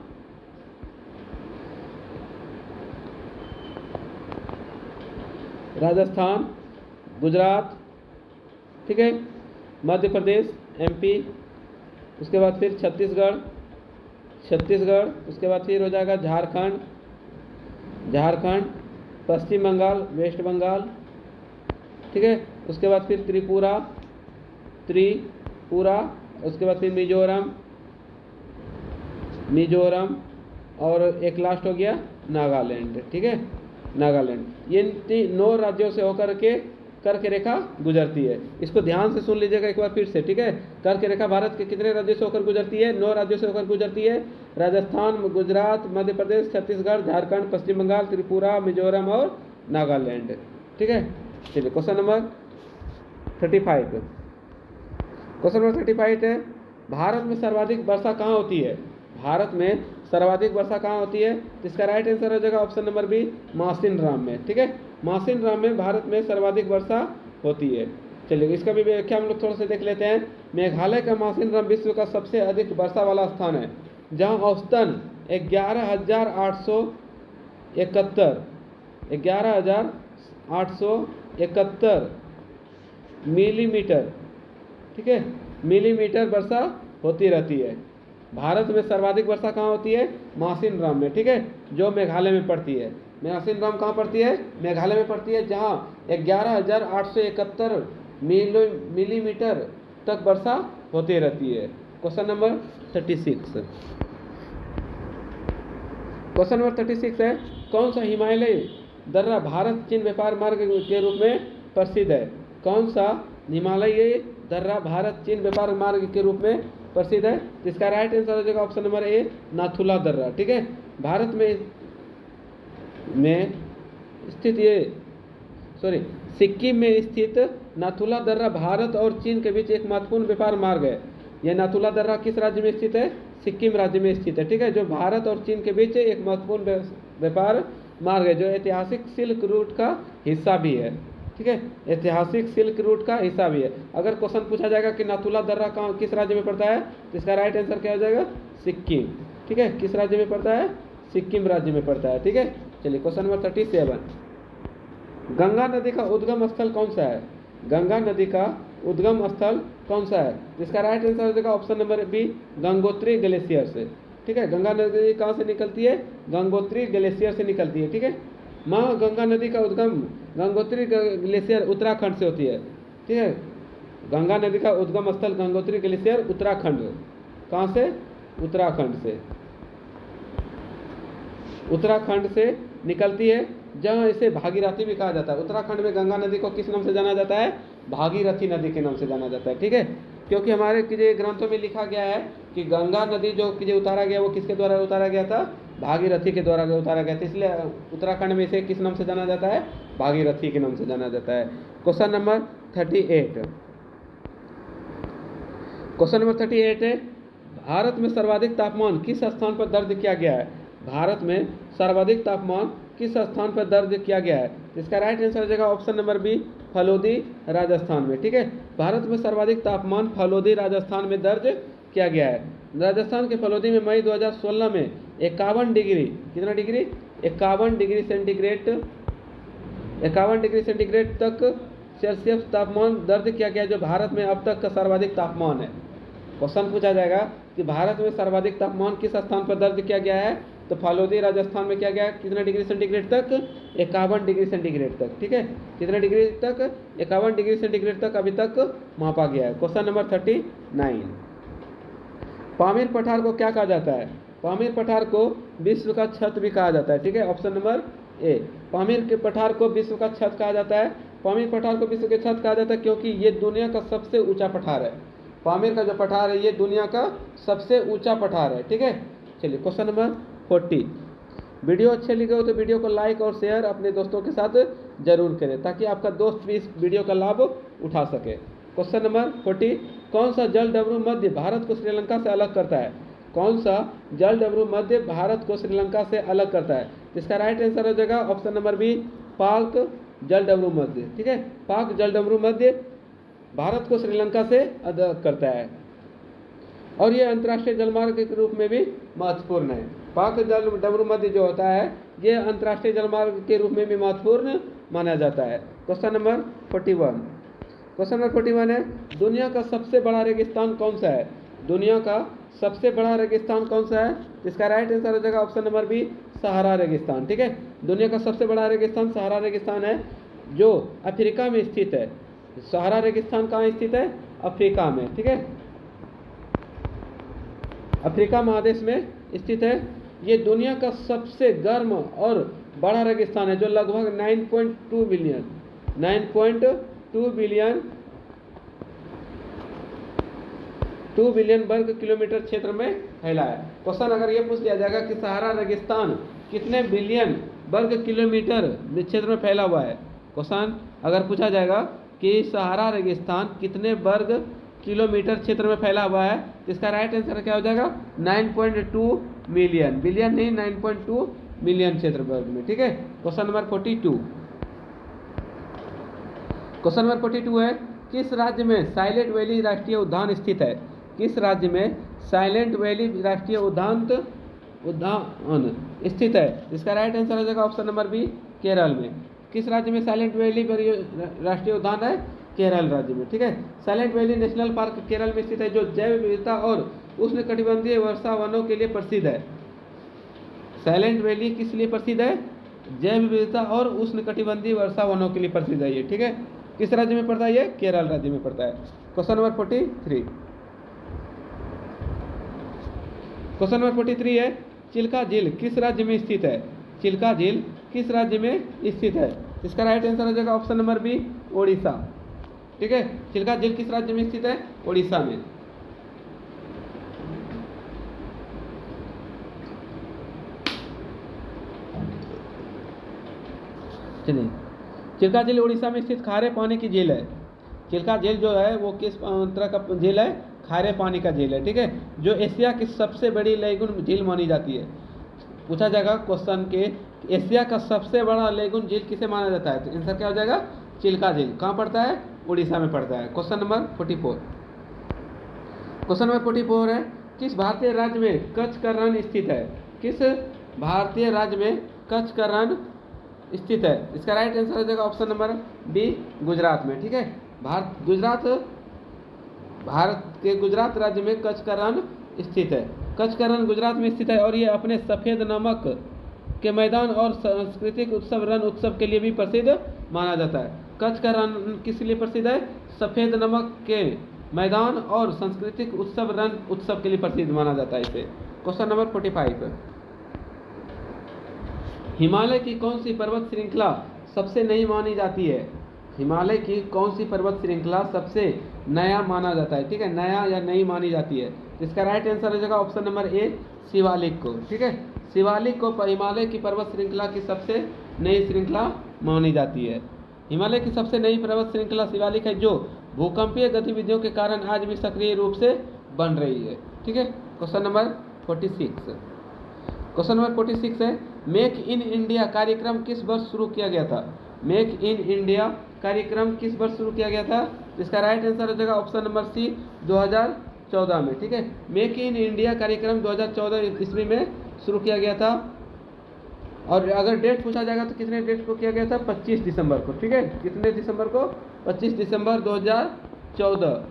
गुजरात, ठीक है, मध्य प्रदेश, एमपी, उसके बाद फिर छत्तीसगढ़, उसके बाद फिर हो जाएगा झारखंड, पश्चिम बंगाल, वेस्ट बंगाल, ठीक है। उसके बाद फिर त्रिपुरा, उसके बाद फिर मिजोरम, और एक लास्ट हो गया नागालैंड, ठीक है, नागालैंड। ये 9 राज्यों से होकर के कर्क रेखा गुजरती है। इसको ध्यान से सुन लीजिएगा एक बार फिर से, ठीक है। कर्क रेखा भारत के कितने राज्यों से होकर गुजरती है? 9 राज्यों से होकर गुजरती है। राजस्थान, गुजरात, मध्य प्रदेश, छत्तीसगढ़, झारखंड, पश्चिम बंगाल, त्रिपुरा, मिजोरम और नागालैंड, ठीक है। चलिए क्वेश्चन नंबर 35। क्वेश्चन नंबर 35 है, भारत में सर्वाधिक वर्षा कहाँ होती है? भारत में सर्वाधिक वर्षा कहाँ होती है? इसका राइट आंसर हो जाएगा ऑप्शन नंबर बी, मासिनराम में, ठीक है। मासिनराम में भारत में सर्वाधिक वर्षा होती है। चलिए इसका भी व्याख्या हम लोग थोड़ा सा देख लेते हैं। मेघालय का मासिनराम विश्व का सबसे अधिक वर्षा वाला स्थान है, जहाँ औसतन 11,871 मिलीमीटर, ठीक है, मिलीमीटर वर्षा होती रहती है। भारत में सर्वाधिक वर्षा कहाँ होती है? मासिनराम में, ठीक है, जो मेघालय में पड़ती है। मासिनराम कहाँ पड़ती है? मेघालय में पड़ती है, जहाँ 11,871 मिलीमीटर तक वर्षा होती रहती है। Question number 36। क्वेश्चन नंबर 36 है, कौन सा हिमालय दर्रा भारत चीन व्यापार मार्ग के रूप में प्रसिद्ध है? कौन सा हिमालयी दर्रा भारत चीन व्यापार मार्ग के रूप में प्रसिद्ध है? इसका राइट आंसर हो जाएगा ऑप्शन नंबर ए, नाथुला दर्रा, ठीक है। भारत में स्थित सिक्किम में स्थित नाथुला दर्रा भारत और चीन के बीच एक महत्वपूर्ण व्यापार मार्ग है। यह नाथुला दर्रा किस राज्य में स्थित है? सिक्किम राज्य में स्थित है, ठीक है, जो भारत और चीन के बीच एक महत्वपूर्ण व्यापार मार्ग है, जो ऐतिहासिक सिल्क रूट का हिस्सा भी है, ठीक है, ऐतिहासिक सिल्क रूट का हिस्सा भी है। अगर क्वेश्चन पूछा जाएगा कि नाथुला दर्रा कहाँ किस राज्य में पड़ता है, तो इसका राइट आंसर क्या हो जाएगा? सिक्किम, ठीक है। किस राज्य में पड़ता है? सिक्किम राज्य में पड़ता है, ठीक है। चलिए क्वेश्चन नंबर 37, गंगा नदी का उद्गम स्थल कौन सा है? गंगा नदी का उद्गम स्थल कौन सा है? इसका राइट आंसर हो जाएगा option number B, Gangotri glacier से, ठीक है। गंगा नदी कहाँ से निकलती है? गंगोत्री ग्लेशियर से निकलती है, ठीक है। माँ गंगा नदी का उद्गम गंगोत्री ग्लेशियर उत्तराखंड से होती है, ठीक है। गंगा नदी का उद्गम स्थल गंगोत्री ग्लेशियर उत्तराखंड, कहाँ से? उत्तराखंड से, उत्तराखंड से निकलती है, जहाँ इसे भागीरथी भी कहा जाता है। उत्तराखंड में गंगा नदी को किस नाम से जाना जाता है? भागीरथी नदी के नाम से जाना जाता है, ठीक है। क्योंकि हमारे ग्रंथों में लिखा गया है कि गंगा नदी जो उतारा गया वो किसके द्वारा उतारा गया था? भागीरथी के द्वारा उतारा गया था, इसलिए उत्तराखंड में इसे किस नाम से जाना जाता है? भागीरथी के नाम से जाना जाता है। Question number 38। क्वेश्चन नंबर 38 है, भारत में सर्वाधिक तापमान किस स्थान पर दर्ज किया गया है? भारत में सर्वाधिक तापमान किस स्थान पर दर्ज किया गया है? इसका राइट आंसर हो जाएगा option number B, Phalodi Rajasthan में, ठीक है। भारत में सर्वाधिक तापमान फलोदी राजस्थान में दर्ज किया गया है। राजस्थान के फलोदी में मई 2016 में 51 डिग्री, कितना डिग्री? 51 डिग्री सेंटीग्रेड तक सेल्सियस तापमान दर्ज किया गया, जो भारत में अब तक का सर्वाधिक तापमान है। क्वेश्चन पूछा जाएगा कि भारत में सर्वाधिक तापमान किस स्थान पर दर्ज किया गया है, तो फलोदी राजस्थान में किया गया है। कितना डिग्री सेंटीग्रेड तक? 51 डिग्री सेंटीग्रेड तक, ठीक है। कितना डिग्री तक? 51 डिग्री सेंटीग्रेड तक अभी तक मापा गया है। क्वेश्चन नंबर 39, पामीर पठार को क्या कहा जाता है? पामीर पठार को विश्व का छत भी कहा जाता है, ठीक है। ऑप्शन नंबर ए, पामीर के पठार को विश्व का छत कहा जाता है। पामीर पठार को विश्व के छत कहा जाता है क्योंकि ये दुनिया का सबसे ऊंचा पठार है। पामीर का जो पठार है ये दुनिया का सबसे ऊंचा पठार है, ठीक है। चलिए क्वेश्चन नंबर 40, वीडियो अच्छे लगे हो तो वीडियो को लाइक और शेयर अपने दोस्तों के साथ जरूर करें, ताकि आपका दोस्त भी इस वीडियो का लाभ उठा सके। क्वेश्चन नंबर 40, कौन सा जलडमरू मध्य भारत को श्रीलंका से अलग करता है? कौन सा जलडमरू मध्य भारत को श्रीलंका से अलग करता है? इसका राइट आंसर हो जाएगा ऑप्शन नंबर बी, पाक जलडमरू मध्य, ठीक है। पाक जलडमरू मध्य भारत को श्रीलंका से अलग करता है और ये अंतर्राष्ट्रीय जलमार्ग के रूप में भी महत्वपूर्ण है। पाक जलडमरू मध्य जो होता है ये अंतर्राष्ट्रीय जलमार्ग के रूप में भी महत्वपूर्ण माना जाता है। क्वेश्चन नंबर 41, क्वेश्चन नंबर 41 है, दुनिया का सबसे बड़ा रेगिस्तान कौन सा है? दुनिया का सबसे बड़ा रेगिस्तान कौन सा है? इसका राइट आंसर हो जाएगा ऑप्शन नंबर बी, सहारा रेगिस्तान, ठीक है। दुनिया का सबसे बड़ा रेगिस्तान सहारा रेगिस्तान है, जो अफ्रीका में स्थित है। सहारा रेगिस्तान कहाँ स्थित है? अफ्रीका में, ठीक है, अफ्रीका महादेश में स्थित है ये दुनिया का सबसे गर्म और बड़ा रेगिस्तान है, जो लगभग 9.2 बिलियन 2 बिलियन वर्ग किलोमीटर क्षेत्र में फैला है। क्वेश्चन अगर ये पूछ लिया जाएगा कि सहारा रेगिस्तान कितने बिलियन वर्ग किलोमीटर क्षेत्र में फैला हुआ है, क्वेश्चन अगर पूछा जाएगा कि सहारा रेगिस्तान कितने वर्ग किलोमीटर क्षेत्र में फैला हुआ है, तो इसका राइट आंसर क्या हो जाएगा 9.2 मिलियन, बिलियन नहीं 9.2 मिलियन क्षेत्र वर्ग में। ठीक है, क्वेश्चन नंबर 42। क्वेश्चन नंबर 42 है, किस राज्य में साइलेंट वैली राष्ट्रीय उद्यान स्थित है? किस राज्य में साइलेंट वैली राष्ट्रीय उद्यान स्थित है? इसका राइट आंसर हो जाएगा ऑप्शन नंबर बी, केरल में। किस राज्य में साइलेंट वैली राष्ट्रीय उद्यान है? केरल राज्य में। ठीक है, silent valley national park Kerala में स्थित है, जो जैव विविधता और उष्णकटिबंधीय वर्षा वनों के लिए प्रसिद्ध है। साइलेंट वैली किस लिए प्रसिद्ध है? जैव विविधता और उष्णकटिबंधीय वर्षा वनों के लिए प्रसिद्ध है ये। ठीक है, किस राज्य में पड़ता है ये? केरल राज्य में पड़ता है। Question number 43। क्वेश्चन नंबर 43 है, चिल्का झील किस राज्य में स्थित है? चिल्का झील किस राज्य में स्थित है? इसका राइट आंसर हो जाएगा ऑप्शन नंबर बी, ओडिशा। ठीक है, चिल्का झील किस राज्य में स्थित है? ओडिशा में। चलिए, चिल्का झील उड़ीसा में स्थित खारे पानी की झील है। चिल्का झील जो है वो किस तरह का झील है? खारे पानी का झील है। ठीक है, जो एशिया की सबसे बड़ी लेगून झील मानी जाती है। पूछा जाएगा क्वेश्चन के एशिया का सबसे बड़ा लेगून झील किसे माना जाता है, तो आंसर क्या हो जाएगा? चिल्का झील। कहाँ पड़ता है? उड़ीसा में पड़ता है। Question number 44। क्वेश्चन नंबर 44 है, किस भारतीय राज्य में कच्छ का रण स्थित है? किस भारतीय राज्य में कच्छ का रण स्थित है? इसका राइट आंसर हो जाएगा ऑप्शन नंबर बी, गुजरात में। ठीक है, भारत के गुजरात राज्य में कच्छ का रण स्थित है। कच्छ का रण गुजरात में स्थित है और ये अपने सफ़ेद नमक के मैदान और सांस्कृतिक उत्सव रण उत्सव के लिए भी प्रसिद्ध माना जाता है। कच्छ का रण किस लिए प्रसिद्ध है? सफ़ेद नमक के मैदान और सांस्कृतिक उत्सव रण उत्सव के लिए प्रसिद्ध माना जाता है इसे। Question number 45। हिमालय की कौन सी पर्वत श्रृंखला सबसे नई मानी जाती है? हिमालय की कौन सी पर्वत श्रृंखला सबसे नया माना जाता है? ठीक है, नया या नई मानी जाती है। इसका राइट आंसर हो जाएगा ऑप्शन नंबर ए, शिवालिक को। ठीक है, शिवालिक को हिमालय की पर्वत श्रृंखला की सबसे नई श्रृंखला मानी जाती है। हिमालय की सबसे नई पर्वत श्रृंखला शिवालिक है, जो भूकंपीय गतिविधियों के कारण आज भी सक्रिय रूप से बन रही है। ठीक है, क्वेश्चन नंबर 46। क्वेश्चन नंबर 46 है, मेक इन इंडिया कार्यक्रम किस वर्ष शुरू किया गया था? मेक इन इंडिया कार्यक्रम किस वर्ष शुरू किया गया था? इसका राइट आंसर हो जाएगा ऑप्शन नंबर सी, 2014 में। ठीक है, मेक इन इंडिया कार्यक्रम 2014 ईस्वी में शुरू किया गया था। और अगर डेट पूछा जाएगा तो कितने डेट को किया गया था? 25 दिसंबर को। ठीक है, कितने दिसंबर को? 25 दिसंबर 2014।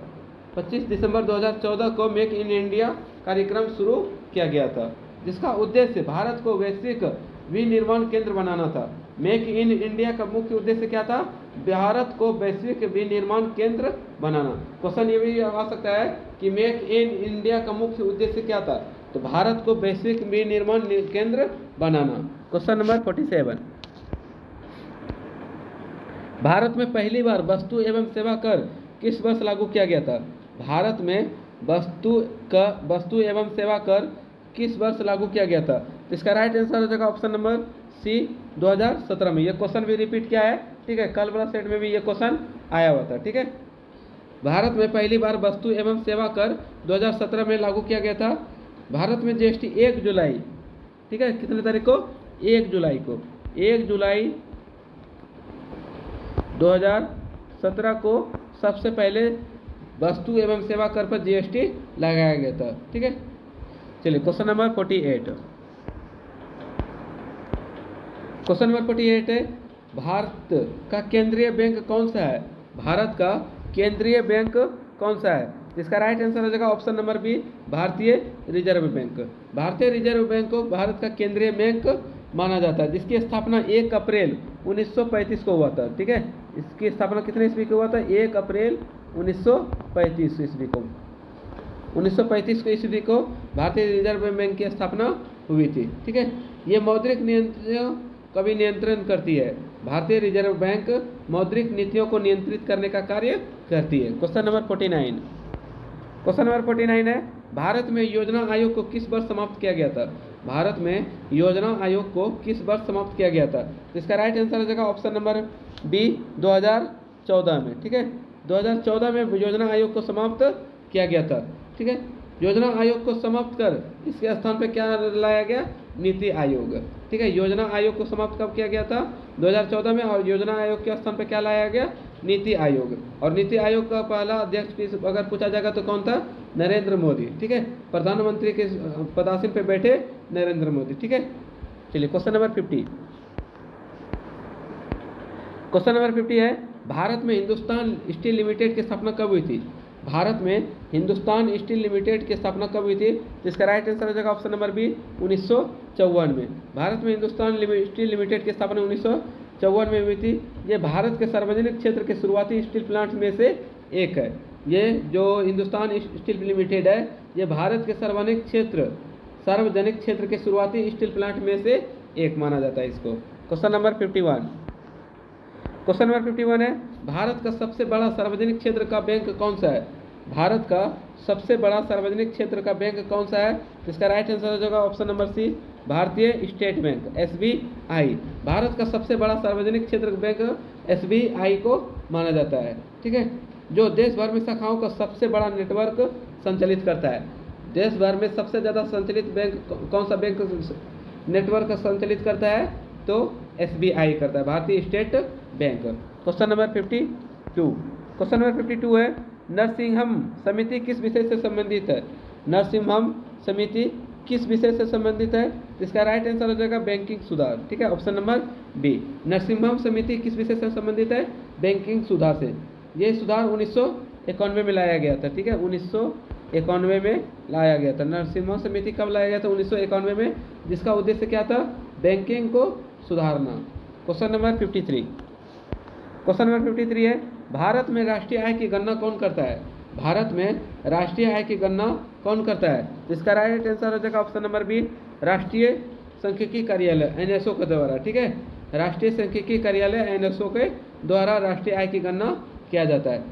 25 दिसंबर 2014 को मेक इन इंडिया कार्यक्रम शुरू किया गया था, जिसका उद्देश्य भारत को वैश्विक विनिर्माण केंद्र बनाना था। मेक इन इंडिया का मुख्य उद्देश्य क्या था? भारत को वैश्विक विनिर्माण केंद्र बनाना। क्वेश्चन ये भी आ सकता है कि मेक इन इंडिया का मुख्य उद्देश्य क्या था, तो भारत को वैश्विक विनिर्माण केंद्र बनाना। Question number 47। भारत में पहली बार वस्तु एवं सेवा कर किस वर्ष लागू किया गया था? भारत में वस्तु एवं सेवा कर किस वर्ष लागू किया गया था? तो इसका राइट आंसर हो जाएगा ऑप्शन नंबर सी, 2017 में। ये क्वेश्चन भी रिपीट किया है। ठीक है, कल वाला सेट में भी ये क्वेश्चन आया हुआ था। ठीक है, भारत में पहली बार वस्तु एवं सेवा कर 2017 में लागू किया गया था। भारत में जीएसटी 1 जुलाई, ठीक है, कितने तारीख को? 1 जुलाई को, 1 जुलाई 2017 को सबसे पहले वस्तु एवं सेवा कर पर जीएसटी लगाया गया था। ठीक है, चलिए क्वेश्चन नंबर 48। क्वेश्चन नंबर 48 है, भारत का केंद्रीय बैंक कौन सा है? भारत का केंद्रीय बैंक कौन सा है? इसका राइट आंसर हो जाएगा ऑप्शन नंबर बी, भारतीय रिजर्व बैंक। भारतीय रिजर्व बैंक को भारत का केंद्रीय बैंक माना जाता है, जिसकी स्थापना 1 अप्रैल 1935 को हुआ था। ठीक है, इसकी स्थापना कितने ईस्वी को हुआ था? 1 अप्रैल 1935 ईस्वी को। 1935 ईस्वी को भारतीय रिजर्व बैंक की स्थापना हुई थी। ठीक है, ये मौद्रिक नीतियों का भी नियंत्रण करती है। भारतीय रिजर्व बैंक मौद्रिक नीतियों को नियंत्रित करने का कार्य करती है। Question number 49। क्वेश्चन नंबर 49 है, भारत में योजना आयोग को किस वर्ष समाप्त किया गया था? भारत में योजना आयोग को किस वर्ष समाप्त किया गया था? इसका राइट आंसर हो जाएगा ऑप्शन नंबर बी, 2014 में। ठीक है, 2014 में योजना आयोग को समाप्त किया गया था। ठीक है, योजना आयोग को समाप्त कर इसके स्थान पे क्या लाया गया? नीति आयोग। ठीक है, योजना आयोग को समाप्त कब किया गया था? 2014 में, और योजना आयोग के स्थान पे क्या लाया गया? नीति आयोग। और नीति आयोग का पहला अध्यक्ष अगर पूछा जाएगा तो कौन था? नरेंद्र मोदी। ठीक है, प्रधानमंत्री के पदासीन पे बैठे नरेंद्र मोदी। ठीक है, चलिए क्वेश्चन नंबर 50। क्वेश्चन नंबर 50 है, भारत में हिंदुस्तान स्टील लिमिटेड की स्थापना कब हुई थी? भारत में हिंदुस्तान स्टील लिमिटेड की स्थापना कब हुई थी? जिसका राइट आंसर हो जाएगा ऑप्शन नंबर बी, 1954 में। भारत में हिंदुस्तान स्टील लिमिटेड की स्थापना 1954 में हुई थी। ये भारत के सार्वजनिक क्षेत्र के शुरुआती स्टील प्लांट में से एक है। ये जो हिंदुस्तान स्टील लिमिटेड है, ये भारत के सार्वजनिक क्षेत्र के शुरुआती स्टील प्लांट में से एक माना जाता है इसको। Question number 51। क्वेश्चन नंबर 51 है, भारत का सबसे बड़ा सार्वजनिक क्षेत्र का बैंक कौन सा है? भारत का सबसे बड़ा सार्वजनिक क्षेत्र का बैंक कौन सा है? इसका राइट आंसर हो जाएगा ऑप्शन नंबर सी, भारतीय स्टेट बैंक, SBI। भारत का सबसे बड़ा सार्वजनिक क्षेत्र बैंक SBI को माना जाता है। ठीक है, जो देश भर में शाखाओं का सबसे बड़ा नेटवर्क संचालित करता है। देश भर में सबसे ज़्यादा संचालित बैंक कौन सा बैंक नेटवर्क संचालित करता है? तो SBI करता है, भारतीय state bank. Question number 52। Question number 52 है, नरसिंहम समिति किस विषय से संबंधित है? नरसिंहम समिति किस विषय से संबंधित है? इसका राइट आंसर हो जाएगा बैंकिंग सुधार। ठीक है, ऑप्शन नंबर बी, नरसिंहम समिति किस विषय से संबंधित है? बैंकिंग सुधार से। ये सुधार 1991 में लाया गया था। ठीक है, 1991 में लाया गया था। नरसिम्हा समिति कब लाया गया था? 1991 में, जिसका उद्देश्य क्या था? बैंकिंग को सुधारना। Question number 53। क्वेश्चन नंबर 53 है, भारत में राष्ट्रीय आय की गणना कौन करता है? भारत में राष्ट्रीय आय की गणना कौन करता है? इसका राइट आंसर हो जाएगा ऑप्शन नंबर बी, राष्ट्रीय सांख्यिकी कार्यालय, NSO के द्वारा। ठीक है, राष्ट्रीय सांख्यिकी कार्यालय NSO के द्वारा राष्ट्रीय आय की गणना किया जाता है।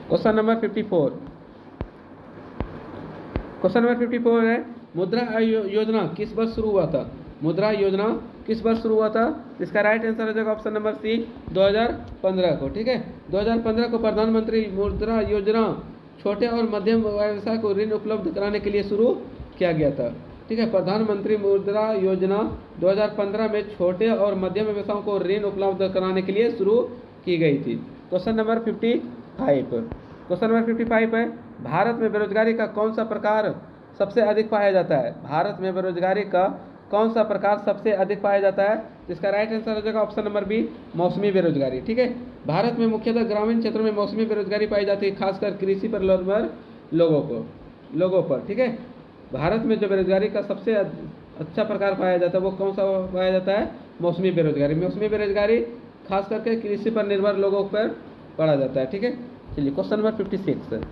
Question number 54। क्वेश्चन नंबर 54 है, मुद्रा योजना किस वर्ष शुरू हुआ था? मुद्रा योजना किस वर्ष शुरू हुआ था? इसका राइट आंसर हो जाएगा ऑप्शन नंबर सी, 2015 को। ठीक है, 2015 को प्रधानमंत्री मुद्रा योजना छोटे और मध्यम व्यवसाय को ऋण उपलब्ध कराने के लिए शुरू किया गया था। ठीक है, प्रधानमंत्री मुद्रा योजना 2015 में छोटे और मध्यम व्यवसायों को ऋण उपलब्ध कराने के लिए शुरू की गई थी। Question number 55। क्वेश्चन नंबर 55 है, भारत में बेरोजगारी का कौन सा प्रकार सबसे अधिक पाया जाता है? भारत में बेरोजगारी का कौन सा प्रकार सबसे अधिक पाया जाता है? इसका राइट आंसर हो जाएगा ऑप्शन नंबर बी, मौसमी बेरोजगारी। ठीक है, भारत में मुख्यतः ग्रामीण क्षेत्रों में मौसमी बेरोजगारी पाई जाती है, खासकर कृषि पर निर्भर लोगों पर। ठीक है, भारत में जो बेरोजगारी का सबसे अच्छा प्रकार पाया जाता है वो कौन सा पाया जाता है? मौसमी बेरोजगारी। मौसमी बेरोजगारी खास करके कृषि पर निर्भर लोगों पर पड़ा जाता है। ठीक है, चलिए क्वेश्चन नंबर 56।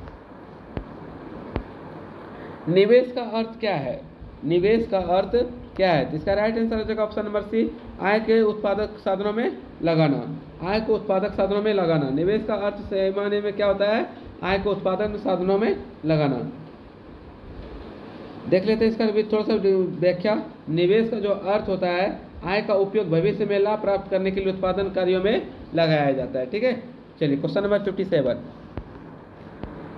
निवेश का अर्थ क्या है? निवेश का अर्थ क्या है? इसका राइट आंसर हो जाएगा ऑप्शन नंबर सी, आय के उत्पादक साधनों में लगाना। आय को उत्पादक साधनों में लगाना। निवेश का अर्थ सही मायने में क्या होता है? आय को उत्पादक साधनों में लगाना। देख लेते हैं इसका भी थोड़ा सा व्याख्या। निवेश का जो अर्थ होता है, आय का उपयोग भविष्य में लाभ प्राप्त करने के लिए उत्पादन कार्यों में लगाया जाता है। ठीक है, चलिए क्वेश्चन नंबर 57।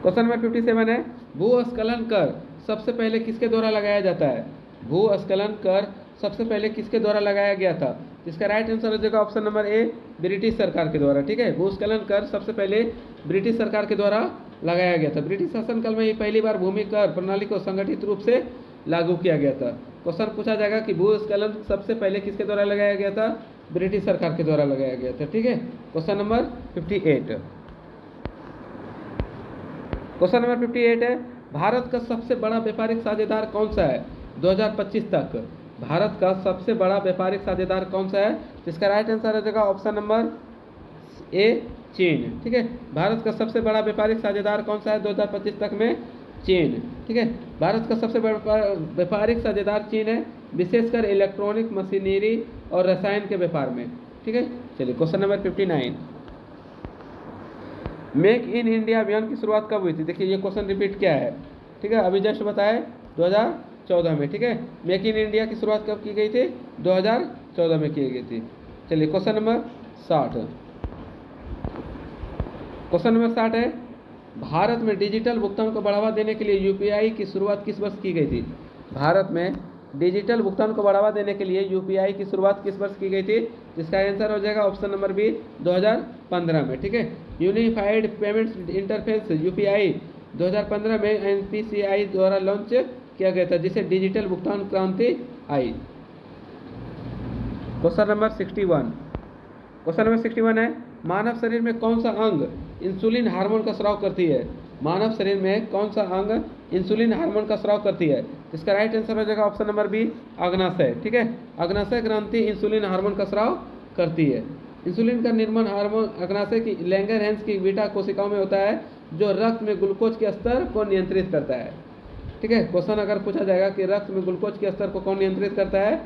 क्वेश्चन नंबर 57 है, भूस्खलन कर सबसे पहले किसके द्वारा लगाया जाता है? भूस्खलन कर सबसे पहले किसके द्वारा लगाया गया था? इसका राइट आंसर हो जाएगा ऑप्शन नंबर ए, ब्रिटिश सरकार के द्वारा। ठीक है, भूस्खलन कर सबसे पहले ब्रिटिश सरकार के द्वारा लगाया गया था। ब्रिटिश शासनकाल में ही पहली बार भूमि कर प्रणाली को संगठित रूप से लागू किया गया था। क्वेश्चन पूछा जाएगा कि भूस्खलन सबसे पहले किसके द्वारा लगाया गया था? ब्रिटिश सरकार के द्वारा लगाया गया था। ठीक है, क्वेश्चन नंबर 58। क्वेश्चन नंबर 58 है, भारत का सबसे बड़ा व्यापारिक साझेदार कौन सा है 2025 तक? भारत का सबसे बड़ा व्यापारिक साझेदार कौन सा है? जिसका राइट आंसर हो जाएगा ऑप्शन नंबर ए, चीन। ठीक है, भारत का सबसे बड़ा व्यापारिक साझेदार कौन सा है 2025 तक में? चीन। ठीक है, भारत का सबसे बड़ा व्यापारिक साझेदार चीन है, विशेषकर इलेक्ट्रॉनिक मशीनरी और रसायन के व्यापार में। ठीक है, चलिए question number 59, make in India अभियान की शुरुआत कब हुई थी? देखिए ये क्वेश्चन रिपीट क्या है। ठीक है, अभी जस्ट बताए 2014 में। ठीक है, मेक इन इंडिया की शुरुआत कब की गई थी? 2014 में की गई थी। चलिए क्वेश्चन नंबर 60, क्वेश्चन नंबर 60 है, भारत में डिजिटल भुगतान को बढ़ावा देने के लिए यूपीआई की शुरुआत किस वर्ष की गई थी? भारत में डिजिटल भुगतान को बढ़ावा देने के लिए यूपीआई की शुरुआत किस वर्ष की गई थी? जिसका आंसर हो जाएगा ऑप्शन नंबर बी, 2015 में। ठीक है, यूनिफाइड पेमेंट्स इंटरफेस यूपीआई 2015 में एनपीसीआई द्वारा लॉन्च किया गया था, जिसे डिजिटल भुगतान क्रांति आई। क्वेश्चन नंबर 61, क्वेश्चन नंबर 61 है, मानव शरीर में कौन सा अंग इंसुलिन हार्मोन का स्राव करती है? मानव शरीर में कौन सा अंग इंसुलिन हार्मोन का स्राव करती है? इसका राइट आंसर हो जाएगा ऑप्शन नंबर बी, अग्नाशय। ठीक है, अग्नाशय ग्रंथि इंसुलिन हार्मोन का स्राव करती है। इंसुलिन का निर्माण हार्मोन अग्नाशय की लैंगरहैंस की बीटा कोशिकाओं में होता है, जो रक्त में ग्लूकोज के स्तर को नियंत्रित करता है। ठीक है, क्वेश्चन अगर पूछा जाएगा कि रक्त में ग्लूकोज के स्तर को कौन नियंत्रित करता है,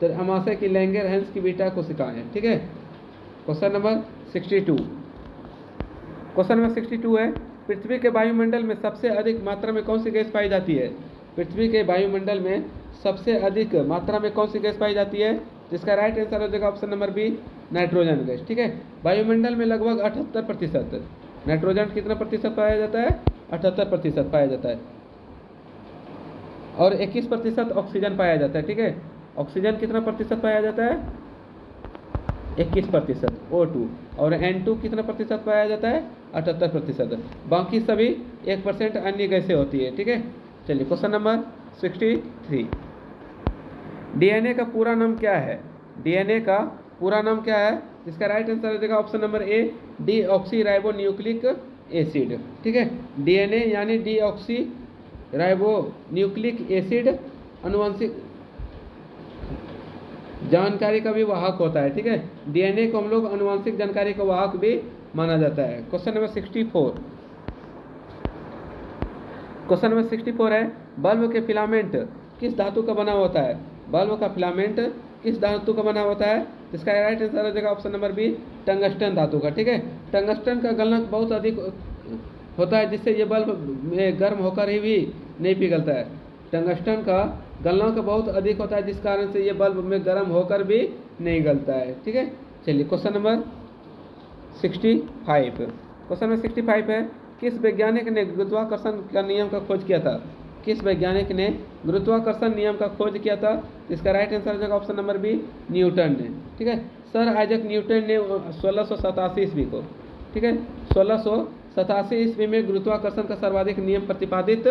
तो अग्नाशय की लैंगरहैंस की बीटा कोशिकाएं हैं। ठीक है, क्वेश्चन नंबर 62, क्वेश्चन नंबर 62 है, पृथ्वी के वायुमंडल में सबसे अधिक मात्रा में कौन सी गैस पाई जाती है? पृथ्वी के वायुमंडल में सबसे अधिक मात्रा में कौन सी गैस पाई जाती है? जिसका राइट आंसर हो जाएगा option number B, nitrogen gas. ठीक है, वायुमंडल में लगभग 78% नाइट्रोजन कितना प्रतिशत पाया जाता है? 78% पाया जाता है, और 21% ऑक्सीजन पाया जाता है। ठीक है, ऑक्सीजन कितना प्रतिशत पाया जाता है? 21% O2, और N2 कितना प्रतिशत पाया जाता है? 78%। बाकी सभी 1% अन्य गैसें होती है। ठीक है, चलिए क्वेश्चन नंबर 63, डीएनए का पूरा नाम क्या है? डीएनए का पूरा नाम क्या है? इसका राइट आंसर हो जाएगा option number A, deoxy ribo nucleic acid. ठीक है, डीएनए यानी डीऑक्सी राइबो न्यूक्लिक एसिड अनुवांशिक जानकारी का भी वाहक होता है। ठीक है, डीएनए को हम लोग अनुवांशिक जानकारी का वाहक भी माना जाता है। क्वेश्चन नंबर 64, क्वेश्चन नंबर 64 है, बल्ब के फिलामेंट किस धातु का बना होता है? बल्ब का फिलामेंट किस धातु का बना होता है? इसका राइट आंसर हो जाएगा ऑप्शन नंबर बी, टंगस्टन धातु का। ठीक है, टंगस्टन का गलनांक बहुत अधिक होता है, जिससे ये बल्ब में गर्म होकर ही भी नहीं पिघलता है। टंगस्टन का गलनांक बहुत अधिक होता है, जिस कारण से ये बल्ब में गर्म होकर भी नहीं गलता है। ठीक है, चलिए क्वेश्चन नंबर 65, क्वेश्चन नंबर 65 है, किस वैज्ञानिक ने गुरुत्वाकर्षण का नियम का खोज किया था? किस वैज्ञानिक ने गुरुत्वाकर्षण नियम का खोज किया था? इसका राइट आंसर हो जाएगा ऑप्शन नंबर बी, न्यूटन ने। ठीक है, सर आइजैक न्यूटन ने 1687 ईस्वी को, ठीक है, 1687 ईस्वी में गुरुत्वाकर्षण का सर्वाधिक नियम प्रतिपादित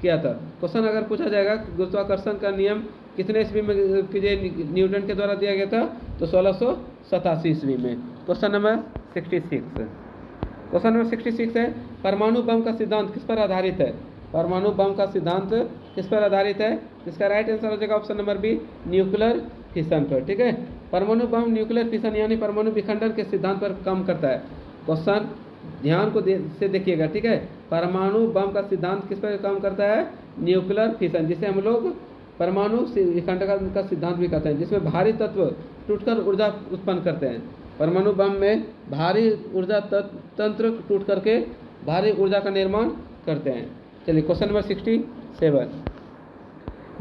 किया था। क्वेश्चन अगर पूछा जाएगा गुरुत्वाकर्षण का नियम कितने ईस्वी में न्यूटन के द्वारा दिया गया था, तो 1687 ईस्वी में। क्वेश्चन नंबर 66, क्वेश्चन नंबर 66 है, परमाणु बम का सिद्धांत किस पर आधारित है? परमाणु बम का सिद्धांत किस पर आधारित है? इसका राइट आंसर हो जाएगा option number B, nuclear fission पर। ठीक है, परमाणु बम न्यूक्लियर फिशन यानी परमाणु विखंडन के सिद्धांत पर काम करता है। क्वेश्चन ध्यान को से देखिएगा। ठीक है, परमाणु बम का सिद्धांत किस पर काम करता है? न्यूक्लियर फिशन, जिसे हम लोग परमाणु विखंडन का सिद्धांत भी कहते हैं, जिसमें भारी तत्व टूटकर ऊर्जा उत्पन्न करते हैं। परमाणु बम में भारी ऊर्जा तंत्र टूट करके भारी ऊर्जा का निर्माण करते हैं। चलिए क्वेश्चन नंबर 67,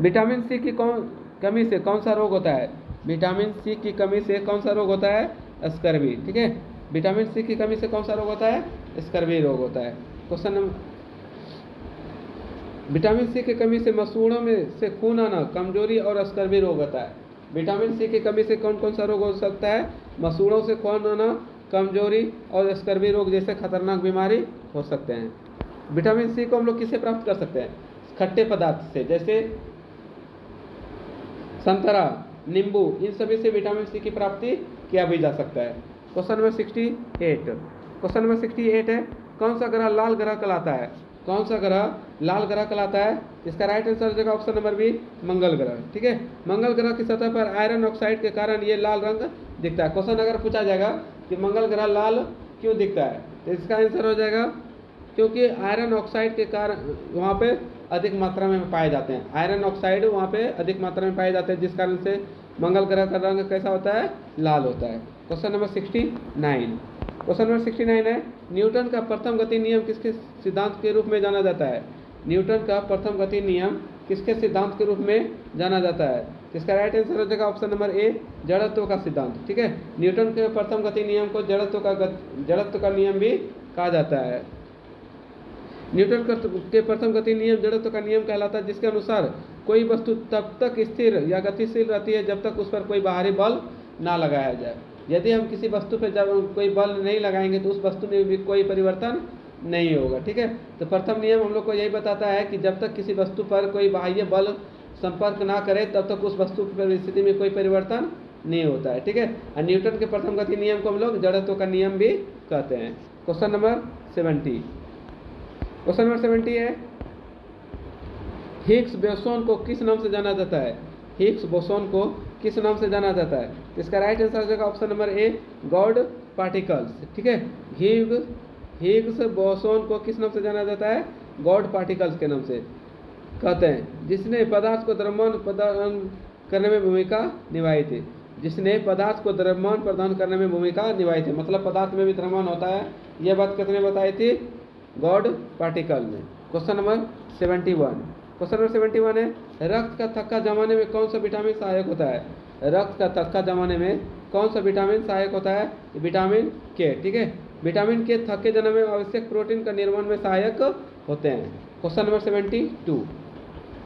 विटामिन सी की कमी से कौन सा रोग होता है? विटामिन सी की कमी से कौन सा रोग होता है? स्कर्वी। ठीक है, विटामिन सी की कमी से कौन सा रोग होता है? स्कर्वी रोग होता है। क्वेश्चन नंबर, विटामिन सी की कमी से मसूड़ों में से खून आना, कमजोरी और स्कर्वी रोग होता है। विटामिन सी की कमी से कौन कौन सा रोग हो सकता है? मसूड़ों से खून आना, कमजोरी और स्कर्वी रोग जैसे खतरनाक बीमारी हो सकते हैं। विटामिन सी को हम लोग किससे प्राप्त कर सकते हैं? खट्टे पदार्थ से, जैसे संतरा, नींबू, इन सभी से विटामिन सी की प्राप्ति किया भी जा सकता है। क्वेश्चन नंबर 68, क्वेश्चन नंबर 68 है, कौन सा ग्रह लाल ग्रह कहलाता है? कौन सा ग्रह लाल ग्रह कहलाता है? इसका राइट आंसर हो जाएगा ऑप्शन नंबर बी, मंगल ग्रह। ठीक है, मंगल ग्रह की सतह पर आयरन ऑक्साइड के कारण ये लाल रंग दिखता है। क्वेश्चन अगर पूछा जाएगा कि मंगल ग्रह लाल क्यों दिखता है, तो इसका आंसर हो जाएगा क्योंकि आयरन ऑक्साइड के कारण वहाँ पे अधिक मात्रा में पाए जाते हैं। आयरन ऑक्साइड वहाँ पे अधिक मात्रा में पाए जाते हैं, जिस कारण से मंगल ग्रह का रंग कैसा होता है? लाल होता है। Question number 69। क्वेश्चन नंबर 69 है, न्यूटन का प्रथम गति नियम किसके सिद्धांत के रूप में जाना जाता है? न्यूटन का प्रथम गति नियम किसके सिद्धांत के रूप में जाना जाता है? इसका राइट आंसर हो जाएगा ऑप्शन नंबर ए, जड़त्व का सिद्धांत। ठीक है, न्यूटन के प्रथम गति नियम को जड़त्व का नियम भी कहा जाता है। न्यूटन के प्रथम गति नियम जड़त्व का नियम कहलाता है, जिसके अनुसार कोई वस्तु तब तक स्थिर या गतिशील रहती है जब तक उस पर कोई बाहरी बल ना लगाया जाए। यदि हम किसी वस्तु पर जब कोई बल नहीं लगाएंगे तो उस वस्तु में भी कोई परिवर्तन नहीं होगा। ठीक है, तो प्रथम नियम हम लोग को यही बताता है कि जब तक किसी वस्तु पर कोई बाह्य बल संपर्क ना करे तब तक उस वस्तु की परिस्थिति में कोई परिवर्तन नहीं होता है। ठीक है, और न्यूटन के प्रथम गति नियम को हम लोग जड़त्व का नियम भी कहते हैं। Question number 70। क्वेश्चन नंबर 70 है, हिग्स बोसोन को किस नाम से जाना जाता है? हिग्स बोसोन को किस नाम से जाना जाता है? इसका राइट आंसर हो जाएगा option number A, God particles. ठीक है, हिग्स बोसोन को किस नाम से जाना जाता है? गॉड पार्टिकल्स के नाम से कहते हैं, जिसने पदार्थ को द्रव्यमान प्रदान करने में भूमिका निभाई थी। जिसने पदार्थ को द्रव्यमान प्रदान करने में भूमिका निभाई थी, मतलब पदार्थ में भी द्रव्यमान होता है। यह बात कितने बताई थी? गॉड पार्टिकल में। Question number 71। क्वेश्चन नंबर 71 है, रक्त का थक्का जमाने में कौन सा विटामिन सहायक होता है? रक्त का थक्का जमाने में कौन सा विटामिन सहायक होता है? विटामिन के। ठीक है, विटामिन के थक्के जमाने में आवश्यक प्रोटीन का निर्माण में सहायक होते हैं। Question number 72।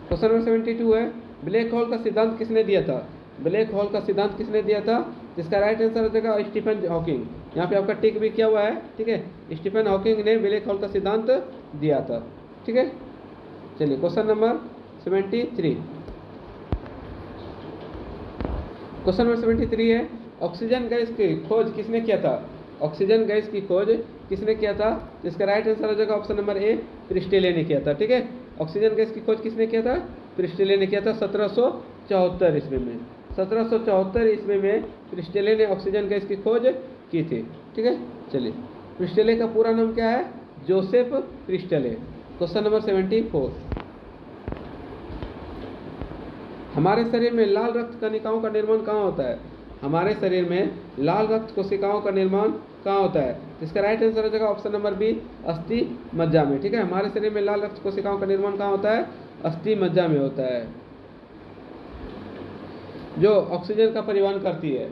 क्वेश्चन नंबर 72 है, ब्लैक होल का सिद्धांत किसने दिया था? ब्लैक होल का सिद्धांत किसने दिया था? इसका राइट आंसर हो जाएगा स्टीफन हॉकिंग। यहाँ पे आपका टिक भी किया हुआ है। ठीक है, स्टीफन हॉकिंग ने ब्लैक होल का सिद्धांत दिया था। ठीक है, चलिए क्वेश्चन नंबर 73। क्वेश्चन नंबर 73 है, ऑक्सीजन गैस की खोज किसने किया था? ऑक्सीजन गैस की खोज किसने किया था? इसका राइट आंसर हो जाएगा ऑप्शन नंबर ए, प्रिस्टेले ने किया था। ठीक है, ऑक्सीजन गैस की खोज किसने किया था? प्रिस्टेले ने किया था 1774 ईस्वी में। 1774 ईस्वी में प्रिस्टेले ने ऑक्सीजन गैस की खोज की थी। ठीक है, चलिए, प्रिस्टेले का पूरा नाम क्या है? Joseph Priestley. Question number 74। हमारे शरीर में लाल रक्त कणिकाओं का निर्माण कहाँ होता है? हमारे शरीर में लाल रक्त कोशिकाओं का निर्माण कहाँ होता है? इसका राइट आंसर हो जाएगा ऑप्शन नंबर बी, अस्थि मज्जा में। ठीक है, हमारे शरीर में लाल रक्त कोशिकाओं का निर्माण कहाँ होता है? अस्थि मज्जा में होता है, जो ऑक्सीजन का परिवहन करती है।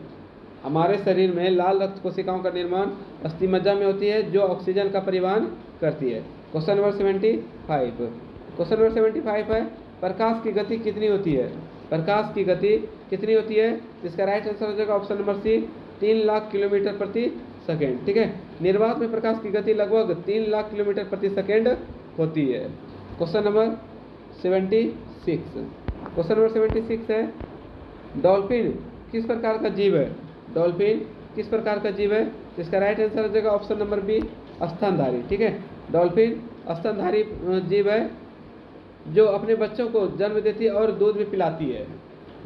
हमारे शरीर में लाल रक्त कोशिकाओं का निर्माण अस्थि मज्जा में होती है, जो ऑक्सीजन का परिवहन करती है। Question number 75। क्वेश्चन नंबर 75 है, प्रकाश की गति कितनी होती है? प्रकाश की गति कितनी होती है? इसका राइट आंसर हो जाएगा option number C, 3 lakh kilometre प्रति सेकेंड। ठीक है, निर्वात में प्रकाश की गति लगभग 3 लाख किलोमीटर प्रति सेकेंड होती है। Question number 76। क्वेश्चन नंबर 76 है, डॉल्फिन किस प्रकार का जीव है? डॉल्फिन किस प्रकार का जीव है? इसका राइट आंसर हो जाएगा ऑप्शन नंबर बी, स्तनधारी। ठीक है, डॉल्फिन स्तनधारी जीव है, जो अपने बच्चों को जन्म देती है और दूध भी पिलाती है।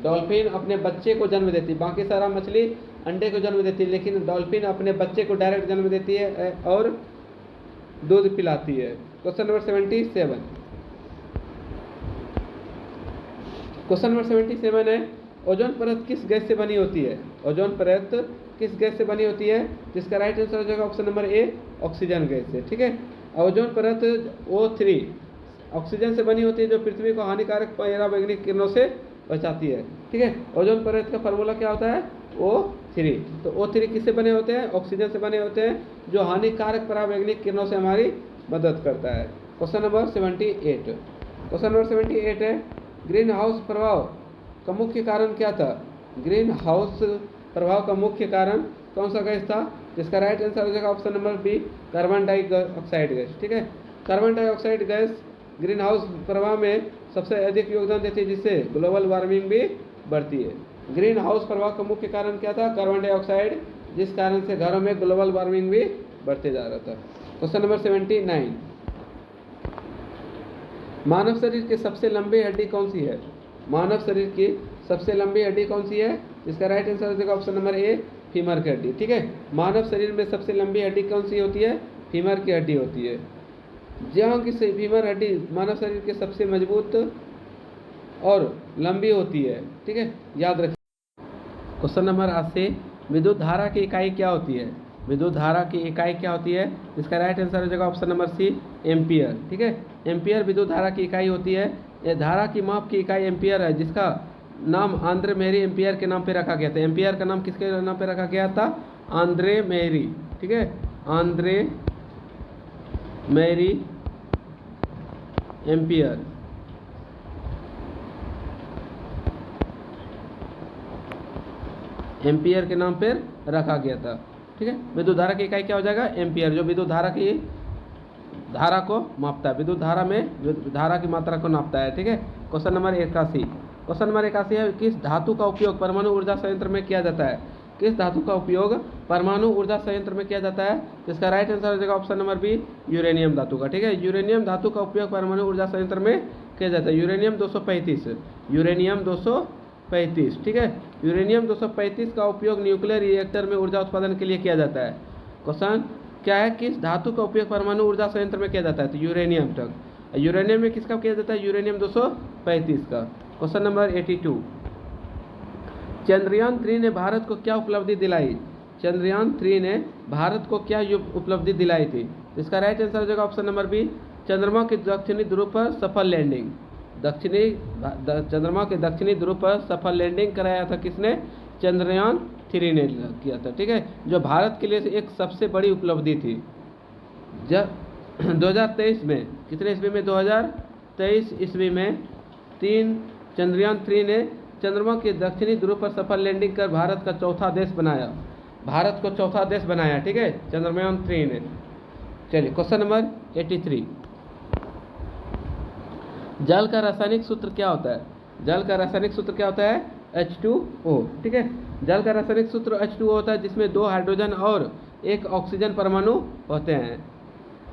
डॉल्फिन अपने बच्चे को जन्म देती है, बाकी सारा मछली अंडे को जन्म देती है, लेकिन डॉल्फिन अपने बच्चे को डायरेक्ट जन्म देती है और दूध पिलाती है। Question number 77। क्वेश्चन नंबर 77 है, ओजोन परत किस गैस से बनी होती है? ओजोन परत किस गैस से बनी होती है? जिसका राइट आंसर हो जाएगा option number A, oxygen gas से। ठीक है, ओजोन परत O3 ऑक्सीजन से बनी होती है, जो पृथ्वी को हानिकारक पराबैंगनी किरणों से बचाती है। ठीक है, ओजोन परत का फार्मूला क्या होता है? O3। तो O3 किससे बने होते हैं? ऑक्सीजन से बने होते हैं, जो हानिकारक पराबैंगनी किरणों से हमारी मदद करता है। Question number 78। क्वेश्चन नंबर 78 है, ग्रीन हाउस प्रभाव का मुख्य कारण क्या था? ग्रीन हाउस प्रभाव का मुख्य कारण कौन सा गैस था? जिसका राइट आंसर हो जाएगा option number B, carbon dioxide gas. ठीक है, carbon dioxide gas greenhouse प्रभाव में सबसे अधिक योगदान देती है, जिससे ग्लोबल वार्मिंग भी बढ़ती है। ग्रीन हाउस प्रभाव का मुख्य कारण क्या था? कार्बन डाइऑक्साइड, जिस कारण से घरों में ग्लोबल वार्मिंग भी बढ़ते जा रहा था। Question number 79। मानव शरीर की सबसे लंबी हड्डी कौन सी है? मानव शरीर की सबसे लंबी हड्डी कौन सी है? इसका राइट आंसर हो जाएगा ऑप्शन नंबर ए, फीमर की हड्डी। ठीक है, मानव शरीर में सबसे लंबी हड्डी कौन सी होती है? फीमर की हड्डी होती है। ज्यों की फीमर हड्डी मानव शरीर के सबसे मजबूत और लंबी होती है, ठीक है, याद रखिए। क्वेश्चन नंबर 80, विद्युत धारा की इकाई क्या होती है? विद्युत धारा की इकाई क्या होती है? इसका राइट आंसर हो जाएगा ऑप्शन नंबर सी, एम्पियर, ठीक है। एम्पियर विद्युत धारा की इकाई होती है। ये धारा की माप की इकाई एम्पियर है, जिसका नाम आंद्रे मेरी एम्पियर के नाम पे रखा गया था। एम्पियर का नाम किसके नाम पे रखा गया था? आंद्रे मेरी, ठीक है, आंद्रे मेरी एम्पियर। एम्पियर के नाम पर रखा गया था, ठीक है। विद्युत धारा की इकाई क्या हो जाएगा? एम्पियर, जो विद्युत धारा की धारा को मापता है, विद्युत धारा में धारा की मात्रा को नापता है, ठीक है। क्वेश्चन नंबर 81, क्वेश्चन नंबर 81 है, किस धातु का उपयोग परमाणु ऊर्जा संयंत्र में किया जाता है? किस धातु का उपयोग परमाणु ऊर्जा संयंत्र में किया जाता है? इसका राइट आंसर हो जाएगा ऑप्शन नंबर बी, यूरेनियम धातु का, ठीक है। यूरेनियम धातु का उपयोग परमाणु ऊर्जा संयंत्र में किया जाता है। यूरेनियम 235, यूरेनियम 235, ठीक है। यूरेनियम 235 का उपयोग न्यूक्लियर रिएक्टर में ऊर्जा उत्पादन के लिए किया जाता है। क्वेश्चन क्या है? किस धातु का उपयोग परमाणु ऊर्जा संयंत्र में किया जाता है? तो यूरेनियम तक। यूरेनियम में किसका किया जाता है? यूरेनियम 235 का। क्वेश्चन नंबर 82, चंद्रयान 3 ने भारत को क्या उपलब्धि दिलाई? चंद्रयान 3 ने भारत को क्या उपलब्धि दिलाई थी? इसका राइट आंसर हो जाएगा ऑप्शन नंबर बी, चंद्रमा के दक्षिणी ध्रुव पर सफल लैंडिंग। चंद्रमा के दक्षिणी ध्रुव पर सफल लैंडिंग कराया था किसने? चंद्रयान 3 ने किया था, ठीक है, जो भारत के लिए एक सबसे बड़ी उपलब्धि थी। जब 2023 में, कितने ईस्वी में? 2023 ईस्वी में चंद्रयान 3 ने चंद्रमा के दक्षिणी ध्रुव पर सफल लैंडिंग कर भारत का चौथा देश बनाया। भारत को चौथा देश बनाया, ठीक है, चंद्रयान 3 ने। चलिए क्वेश्चन नंबर 83, जल का रासायनिक सूत्र क्या होता है? जल का रासायनिक सूत्र क्या होता है? H2O, ठीक है। जल का रासायनिक सूत्र H2O होता है, जिसमें 2 हाइड्रोजन और 1 ऑक्सीजन परमाणु होते हैं।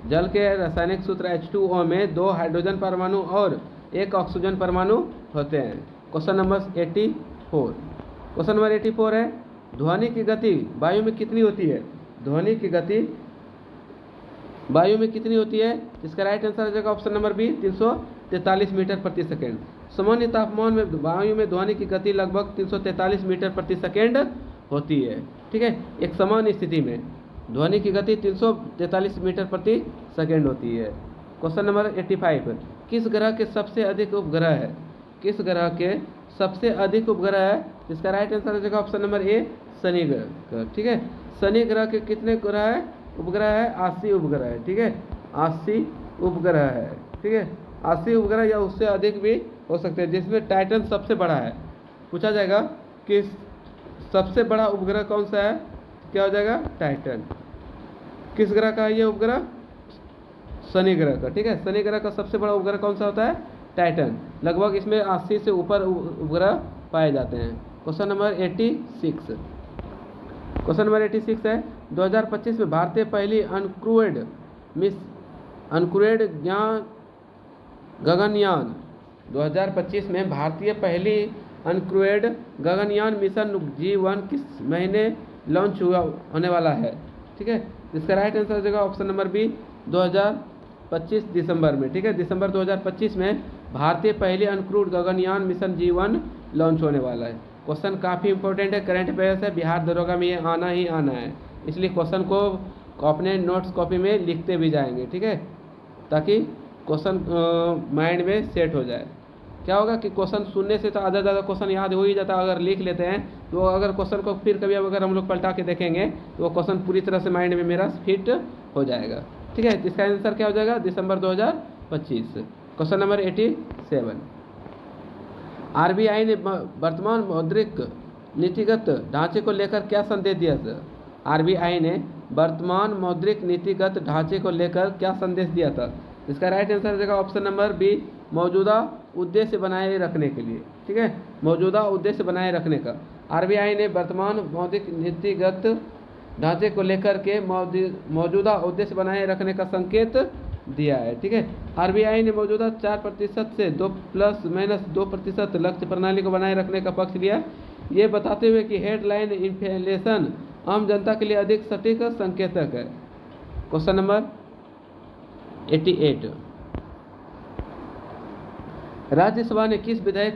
जल के रासायनिक सूत्र H2O में 2 हाइड्रोजन परमाणु और 1 ऑक्सीजन परमाणु होते हैं। क्वेश्चन नंबर 84, क्वेश्चन नंबर 84 है, ध्वनि की गति वायु में कितनी होती है? ध्वनि की गति वायु में कितनी होती है? इसका राइट आंसर हो जाएगा ऑप्शन नंबर बी, 343 मीटर प्रति सेकेंड। सामान्य तापमान में वायु में ध्वनि की गति लगभग 343 मीटर प्रति सेकेंड होती है, ठीक है। एक सामान्य स्थिति में ध्वनि की गति 343 मीटर प्रति सेकेंड होती है। क्वेश्चन नंबर 85, किस ग्रह के सबसे अधिक उपग्रह है? किस ग्रह के सबसे अधिक उपग्रह है? इसका राइट आंसर हो जाएगा ऑप्शन नंबर ए, शनि ग्रह, ठीक है। शनि ग्रह के कितने ग्रह है? उपग्रह है 80 उपग्रह है, ठीक है, 80 उपग्रह है, ठीक है। 80 उपग्रह या उससे अधिक भी हो सकते हैं, जिसमें टाइटन सबसे बड़ा है। पूछा जाएगा कि सबसे बड़ा उपग्रह कौन सा है? क्या हो जाएगा? टाइटन। किस ग्रह का है ये उपग्रह? शनि ग्रह का, ठीक है। शनि ग्रह का सबसे बड़ा उपग्रह कौन सा होता है? टाइटन। लगभग इसमें 80 से ऊपर उपग्रह पाए जाते हैं। क्वेश्चन नंबर 86, क्वेश्चन नंबर 86 है, 2025 में भारतीय पहली अनक्रूएड गगनयान 2025 में भारतीय पहली अनक्रूएड गगनयान मिशन G1 किस महीने लॉन्च होने वाला है? ठीक है, इसका राइट आंसर हो जाएगा ऑप्शन नंबर बी, 2025 दिसंबर में। ठीक है, दिसंबर 2025 में भारतीय पहली uncrewed Gaganyaan mission G1 launch होने वाला है। क्वेश्चन काफ़ी इंपॉर्टेंट है, करंट अफेयर्स है, बिहार दरोगा में ये आना ही आना है, इसलिए क्वेश्चन को अपने नोट्स कॉपी में लिखते भी जाएंगे। ठीक है, ताकि क्वेश्चन माइंड में सेट हो जाए। क्या होगा कि क्वेश्चन सुनने से तो आधा ज़्यादा क्वेश्चन याद हो ही जाता है, अगर लिख लेते हैं तो अगर क्वेश्चन को फिर कभी अगर हम लोग पलटा के देखेंगे तो वो क्वेश्चन पूरी तरह से माइंड में मेरा फिट हो जाएगा। ठीक है, इसका आंसर क्या हो जाएगा? दिसंबर 2025। क्वेश्चन नंबर 87, आरबीआई ने वर्तमान मौद्रिक नीतिगत ढांचे को लेकर क्या संदेश दिया था? आरबीआई ने वर्तमान मौद्रिक नीतिगत ढांचे को लेकर क्या संदेश दिया था? इसका राइट आंसर हो जाएगा ऑप्शन नंबर बी, मौजूदा उद्देश्य बनाए रखने के लिए। ठीक है, मौजूदा उद्देश्य बनाए रखने का। आरबीआई ने वर्तमान मौद्रिक नीतिगत ढांचे को लेकर के मौजूदा उद्देश्य बनाए रखने का संकेत दिया है। ठीक है, आरबीआई ने मौजूदा 4% से 2+-2% लक्ष्य प्रणाली को बनाए रखने का पक्ष लिया, ये बताते हुए कि हेडलाइन इन्फ्लेशन आम जनता के लिए अधिक सटीक संकेतक है। Question number 88। राज्यसभा ने किस विधेयक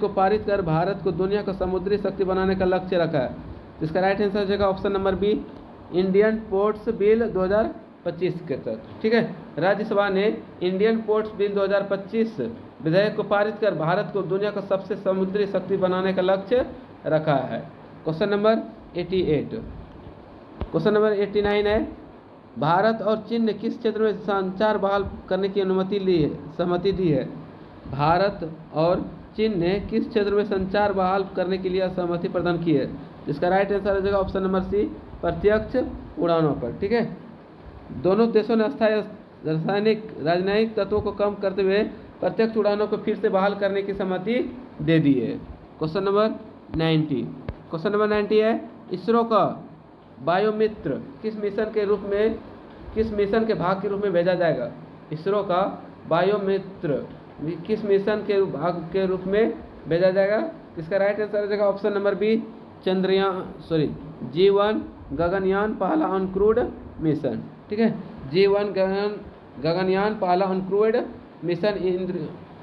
को पारित कर भारत को दुनिया का समुद्री शक्ति बनाने का लक्ष्य रखा है? इसका राइट आंसर हो जाएगा option number B, Indian ports bill 2025 के तहत। ठीक है, राज्यसभा ने इंडियन पोर्ट्स बिल 2025 विधेयक को पारित कर भारत को दुनिया का सबसे समुद्री शक्ति बनाने का लक्ष्य रखा है। Question number 88। क्वेश्चन नंबर 89 है, भारत और चीन ने किस क्षेत्र में संचार बहाल करने की सहमति दी है? भारत और चीन ने किस क्षेत्र में संचार बहाल करने के लिए सहमति प्रदान की है? इसका राइट आंसर हो जाएगा ऑप्शन नंबर सी, प्रत्यक्ष उड़ानों पर। ठीक है, दोनों देशों ने अस्थायी राजनयिक तत्वों को कम करते हुए प्रत्यक्ष उड़ानों को फिर से बहाल करने की सहमति दे दी है। Question number 90। क्वेश्चन नंबर 90 है, इसरो का बायोमित्र किस मिशन के भाग के रूप में भेजा जाएगा? इसरो का बायोमित्र किस मिशन के भाग के रूप में भेजा जाएगा? इसका राइट आंसर हो जाएगा option number B, G1 Gaganyaan पहला अनक्रूड मिशन। ठीक है, G1 गगनयान पहला अनक्रूड मिशन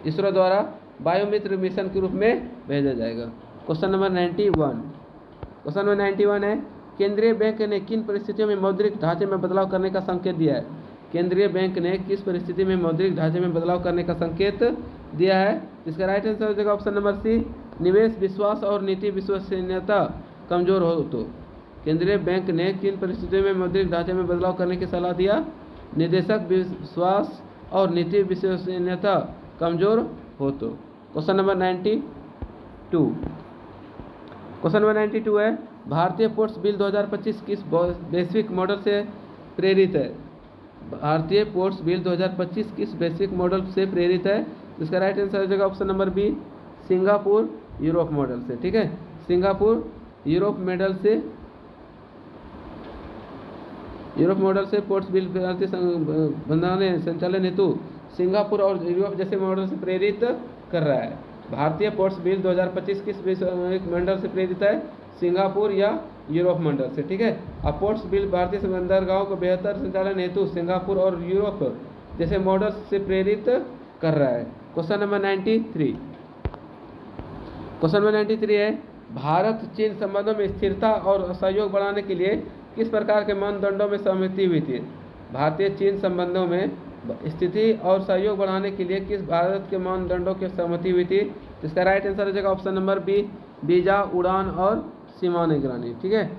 इसरो द्वारा बायोमित्र मिशन के रूप में भेजा जाएगा। Question number 91। क्वेश्चन नंबर 91 है, केंद्रीय बैंक ने किन परिस्थितियों में मौद्रिक ढांचे में बदलाव करने का संकेत दिया है? केंद्रीय बैंक ने किस परिस्थिति में मौद्रिक ढांचे में बदलाव करने का संकेत दिया है? इसका राइट आंसर हो जाएगा ऑप्शन नंबर सी, निवेश विश्वास और नीति विश्वसनीयता कमजोर हो तो। केंद्रीय बैंक ने किन परिस्थितियों में मौद्रिक ढांचे में बदलाव करने की सलाह दिया? निदेशक विश्वास और नीति विश्वसनीयता कमजोर हो तो। Question number 92। क्वेश्चन नंबर 92 है, भारतीय पोर्ट्स बिल 2025 किस वैश्विक मॉडल से प्रेरित है? भारतीय पोर्ट्स बिल 2025 किस वैश्विक मॉडल से प्रेरित है? इसका राइट आंसर हो जाएगा option number B, Singapore Europe model से। ठीक है, सिंगापुर यूरोप मॉडल से पोर्ट्स बिल भारतीय बनाने संचालन हेतु सिंगापुर और यूरोप जैसे मॉडल से प्रेरित कर रहा है। भारतीय पोर्ट्स बिल 2025 किस वैश्विक मॉडल से प्रेरित है? सिंगापुर या यूरोप मॉडल से। ठीक है, अब पोर्ट्स बिल भारतीय बंदरगाहों को बेहतर संचालन हेतु सिंगापुर और यूरोप जैसे मॉडल से प्रेरित कर रहा है। Question number 93। क्वेश्चन नंबर 93 है, भारत चीन संबंधों में स्थिरता और सहयोग बढ़ाने के लिए किस प्रकार के मानदंडों में सहमति हुई थी? भारतीय चीन संबंधों में स्थिति और सहयोग बढ़ाने के लिए किस भारत के मानदंडों की सहमति हुई थी? इसका राइट आंसर हो जाएगा ऑप्शन नंबर बी, वीजा, उड़ान और सीमा निगरानी। ठीक है,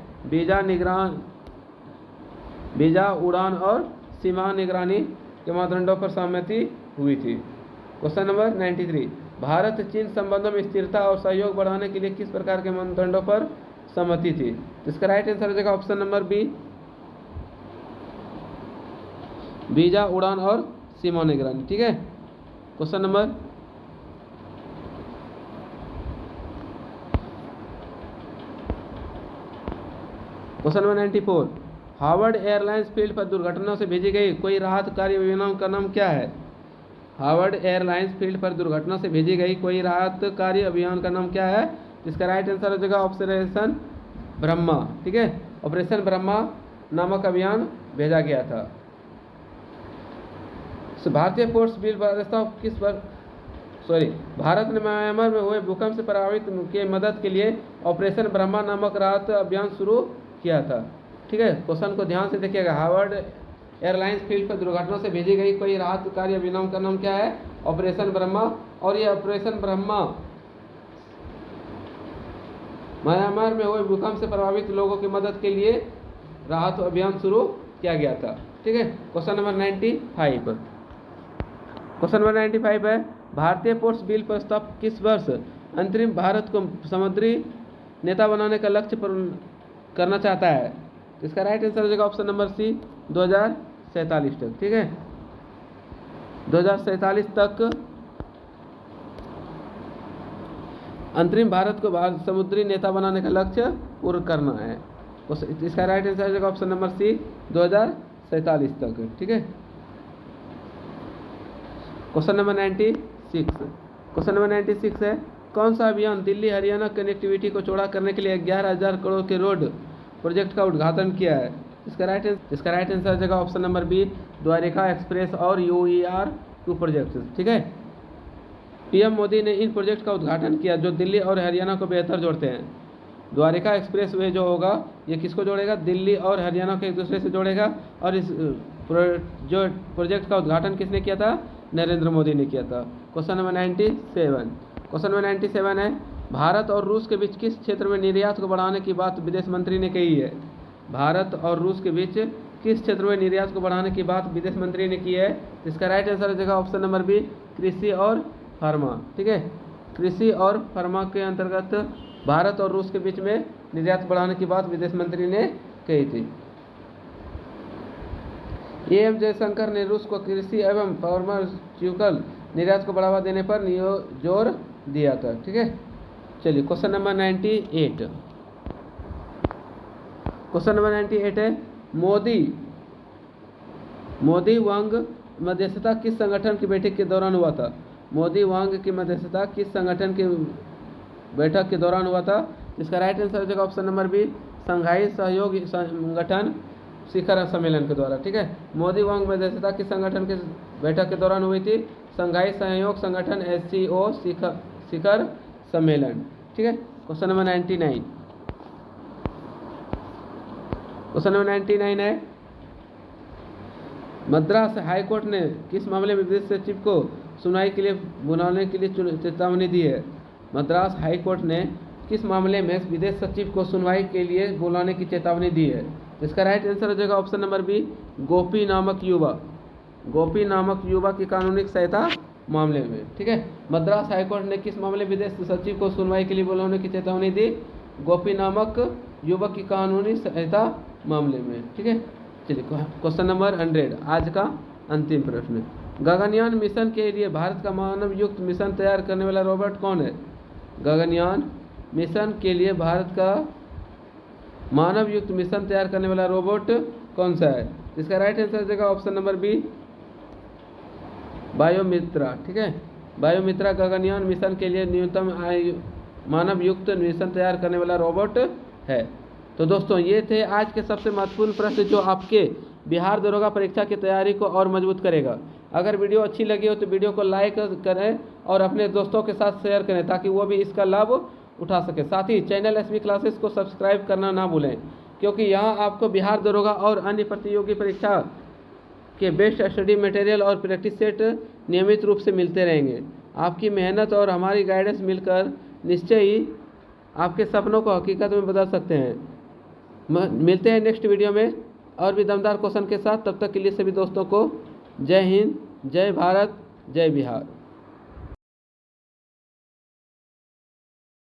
वीजा, उड़ान और सीमा निगरानी के मानदंडों पर सहमति हुई थी। क्वेश्चन नंबर 93, भारत चीन संबंधों में स्थिरता और सहयोग बढ़ाने के लिए किस प्रकार के मानदंडों पर सहमति थी? इसका राइट आंसर हो जाएगा ऑप्शन नंबर बी, वीजा, उड़ान और सीमा निगरानी। ठीक है, question number 94, Harvard airlines field पर दुर्घटना से भेजी गई कोई राहत कार्य अभियान का नाम क्या है? हार्वर्ड एयरलाइंस फील्ड पर दुर्घटना से भेजी गई कोई राहत कार्य अभियान का नाम क्या है? इसका राइट आंसर हो जाएगा ऑपरेशन ब्रह्मा। ठीक है, ऑपरेशन ब्रह्मा नामक अभियान भेजा गया था। भारतीय पोर्ट्स बिल प्रस्ताव भारत ने म्यांमार में हुए भूकंप से प्रभावित के मदद के लिए ऑपरेशन ब्रह्मा नामक राहत अभियान शुरू किया था। ठीक है, क्वेश्चन को ध्यान से देखिएगा। हार्वर्ड एयरलाइंस फील्ड पर दुर्घटना से भेजी गई कोई राहत कार्य अभियान का नाम क्या है? ऑपरेशन ब्रह्मा। और ये ऑपरेशन ब्रह्मा म्यांमार में हुए भूकंप से प्रभावित लोगों की मदद के लिए राहत अभियान शुरू किया गया था। ठीक है, क्वेश्चन नंबर 95। क्वेश्चन नंबर 95 है, भारतीय पोर्ट्स बिल प्रस्ताव किस वर्ष अंतरिम भारत को समुद्री नेता बनाने का लक्ष्य करना चाहता है? इसका राइट आंसर हो जाएगा ऑप्शन नंबर सी, 2047 तक। ठीक है, 2047 तक अंतरिम भारत को समुद्री नेता बनाने का लक्ष्य पूर्ण करना है। इसका राइट आंसर हो जाएगा ऑप्शन नंबर सी, 2047 तक। ठीक है, क्वेश्चन नंबर 96। क्वेश्चन नंबर 96 है, कौन सा अभियान दिल्ली हरियाणा कनेक्टिविटी को चौड़ा करने के लिए 11,000 करोड़ के रोड प्रोजेक्ट का उद्घाटन किया है? इसका राइट आंसर हो जाएगा option number B, Dwarka express और UER 2 प्रोजेक्ट। ठीक है, PM मोदी ने इन प्रोजेक्ट का उद्घाटन किया जो दिल्ली और हरियाणा को बेहतर जोड़ते हैं। द्वारिका एक्सप्रेस वे जो होगा ये किसको जोड़ेगा, दिल्ली और हरियाणा को एक दूसरे से जोड़ेगा। और इस जो प्रोजेक्ट का उद्घाटन किसने किया था, नरेंद्र मोदी ने किया था। क्वेश्चन नंबर 97 है, भारत और रूस के बीच किस क्षेत्र में निर्यात को बढ़ाने की बात विदेश मंत्री ने कही है। भारत और रूस के बीच किस क्षेत्र में निर्यात को बढ़ाने की बात विदेश मंत्री ने की है। इसका राइट आंसर हो जाएगा ऑप्शन नंबर बी, कृषि और फार्मा। ठीक है, कृषि और फार्मा के अंतर्गत भारत और रूस के बीच में निर्यात बढ़ाने की बात विदेश मंत्री ने कही थी। AM जयशंकर ने रूस को कृषि एवं फार्मास्यूटिकल निर्यात को बढ़ावा देने पर जोर दिया था। ठीक है, चलिए क्वेश्चन नंबर 98। क्वेश्चन नंबर 98 है, मोदी वांग मध्यस्थता किस संगठन की बैठक के दौरान हुआ था। मोदी वांग की मध्यस्थता किस संगठन की बैठक के दौरान हुआ था। इसका राइट आंसर हो जाएगा ऑप्शन नंबर बी, संघाई सहयोग संगठन शिखर सम्मेलन के द्वारा। ठीक है, मोदी वांग मध्यस्थता किस संगठन के बैठक के दौरान हुई थी, संघाई सहयोग संगठन SCO शिखर सम्मेलन। ठीक है, क्वेश्चन नंबर 99। क्वेश्चन नंबर 99 है, मद्रास हाईकोर्ट ने किस मामले में विदेश सचिव को सुनवाई के लिए बुलाने के लिए चेतावनी दी है। मद्रास हाईकोर्ट ने किस मामले में विदेश सचिव को सुनवाई के लिए बुलाने की चेतावनी दी है। इसका राइट आंसर हो जाएगा ऑप्शन नंबर बी, गोपी नामक युवा की कानूनी सहायता मामले में। ठीक है, मद्रास हाईकोर्ट ने किस मामले में विदेश सचिव को सुनवाई के लिए बुलाने की चेतावनी दी, गोपी नामक युवक की कानूनी सहायता मामले में। ठीक है, चलिए क्वेश्चन नंबर 100, आज का अंतिम प्रश्न। गगनयान मिशन के लिए भारत का मानव युक्त मिशन तैयार करने वाला रोबोट कौन है। गगनयान मिशन के लिए भारत का मानव युक्त मिशन तैयार करने वाला रोबोट कौन सा है। इसका राइट आंसर हो जाएगा ऑप्शन नंबर बी, वायुमित्रा। ठीक है, वायुमित्रा गगनयान मिशन के लिए न्यूनतम मानव युक्त मिशन तैयार करने वाला रोबोट है। तो दोस्तों ये थे आज के सबसे महत्वपूर्ण प्रश्न जो आपके बिहार दरोगा परीक्षा की तैयारी को और मजबूत करेगा। अगर वीडियो अच्छी लगी हो तो वीडियो को लाइक करें और अपने दोस्तों के साथ शेयर करें ताकि वो भी इसका लाभ उठा सके। साथ ही चैनल SB क्लासेस को सब्सक्राइब करना ना भूलें, क्योंकि यहाँ आपको बिहार दरोगा और अन्य प्रतियोगी परीक्षा के बेस्ट स्टडी मटेरियल और प्रैक्टिस सेट नियमित रूप से मिलते रहेंगे। आपकी मेहनत और हमारी गाइडेंस मिलकर निश्चय ही आपके सपनों को हकीकत में बदल सकते हैं। मिलते हैं नेक्स्ट वीडियो में और भी दमदार क्वेश्चन के साथ। तब तक के लिए सभी दोस्तों को जय हिंद, जय भारत, जय बिहार।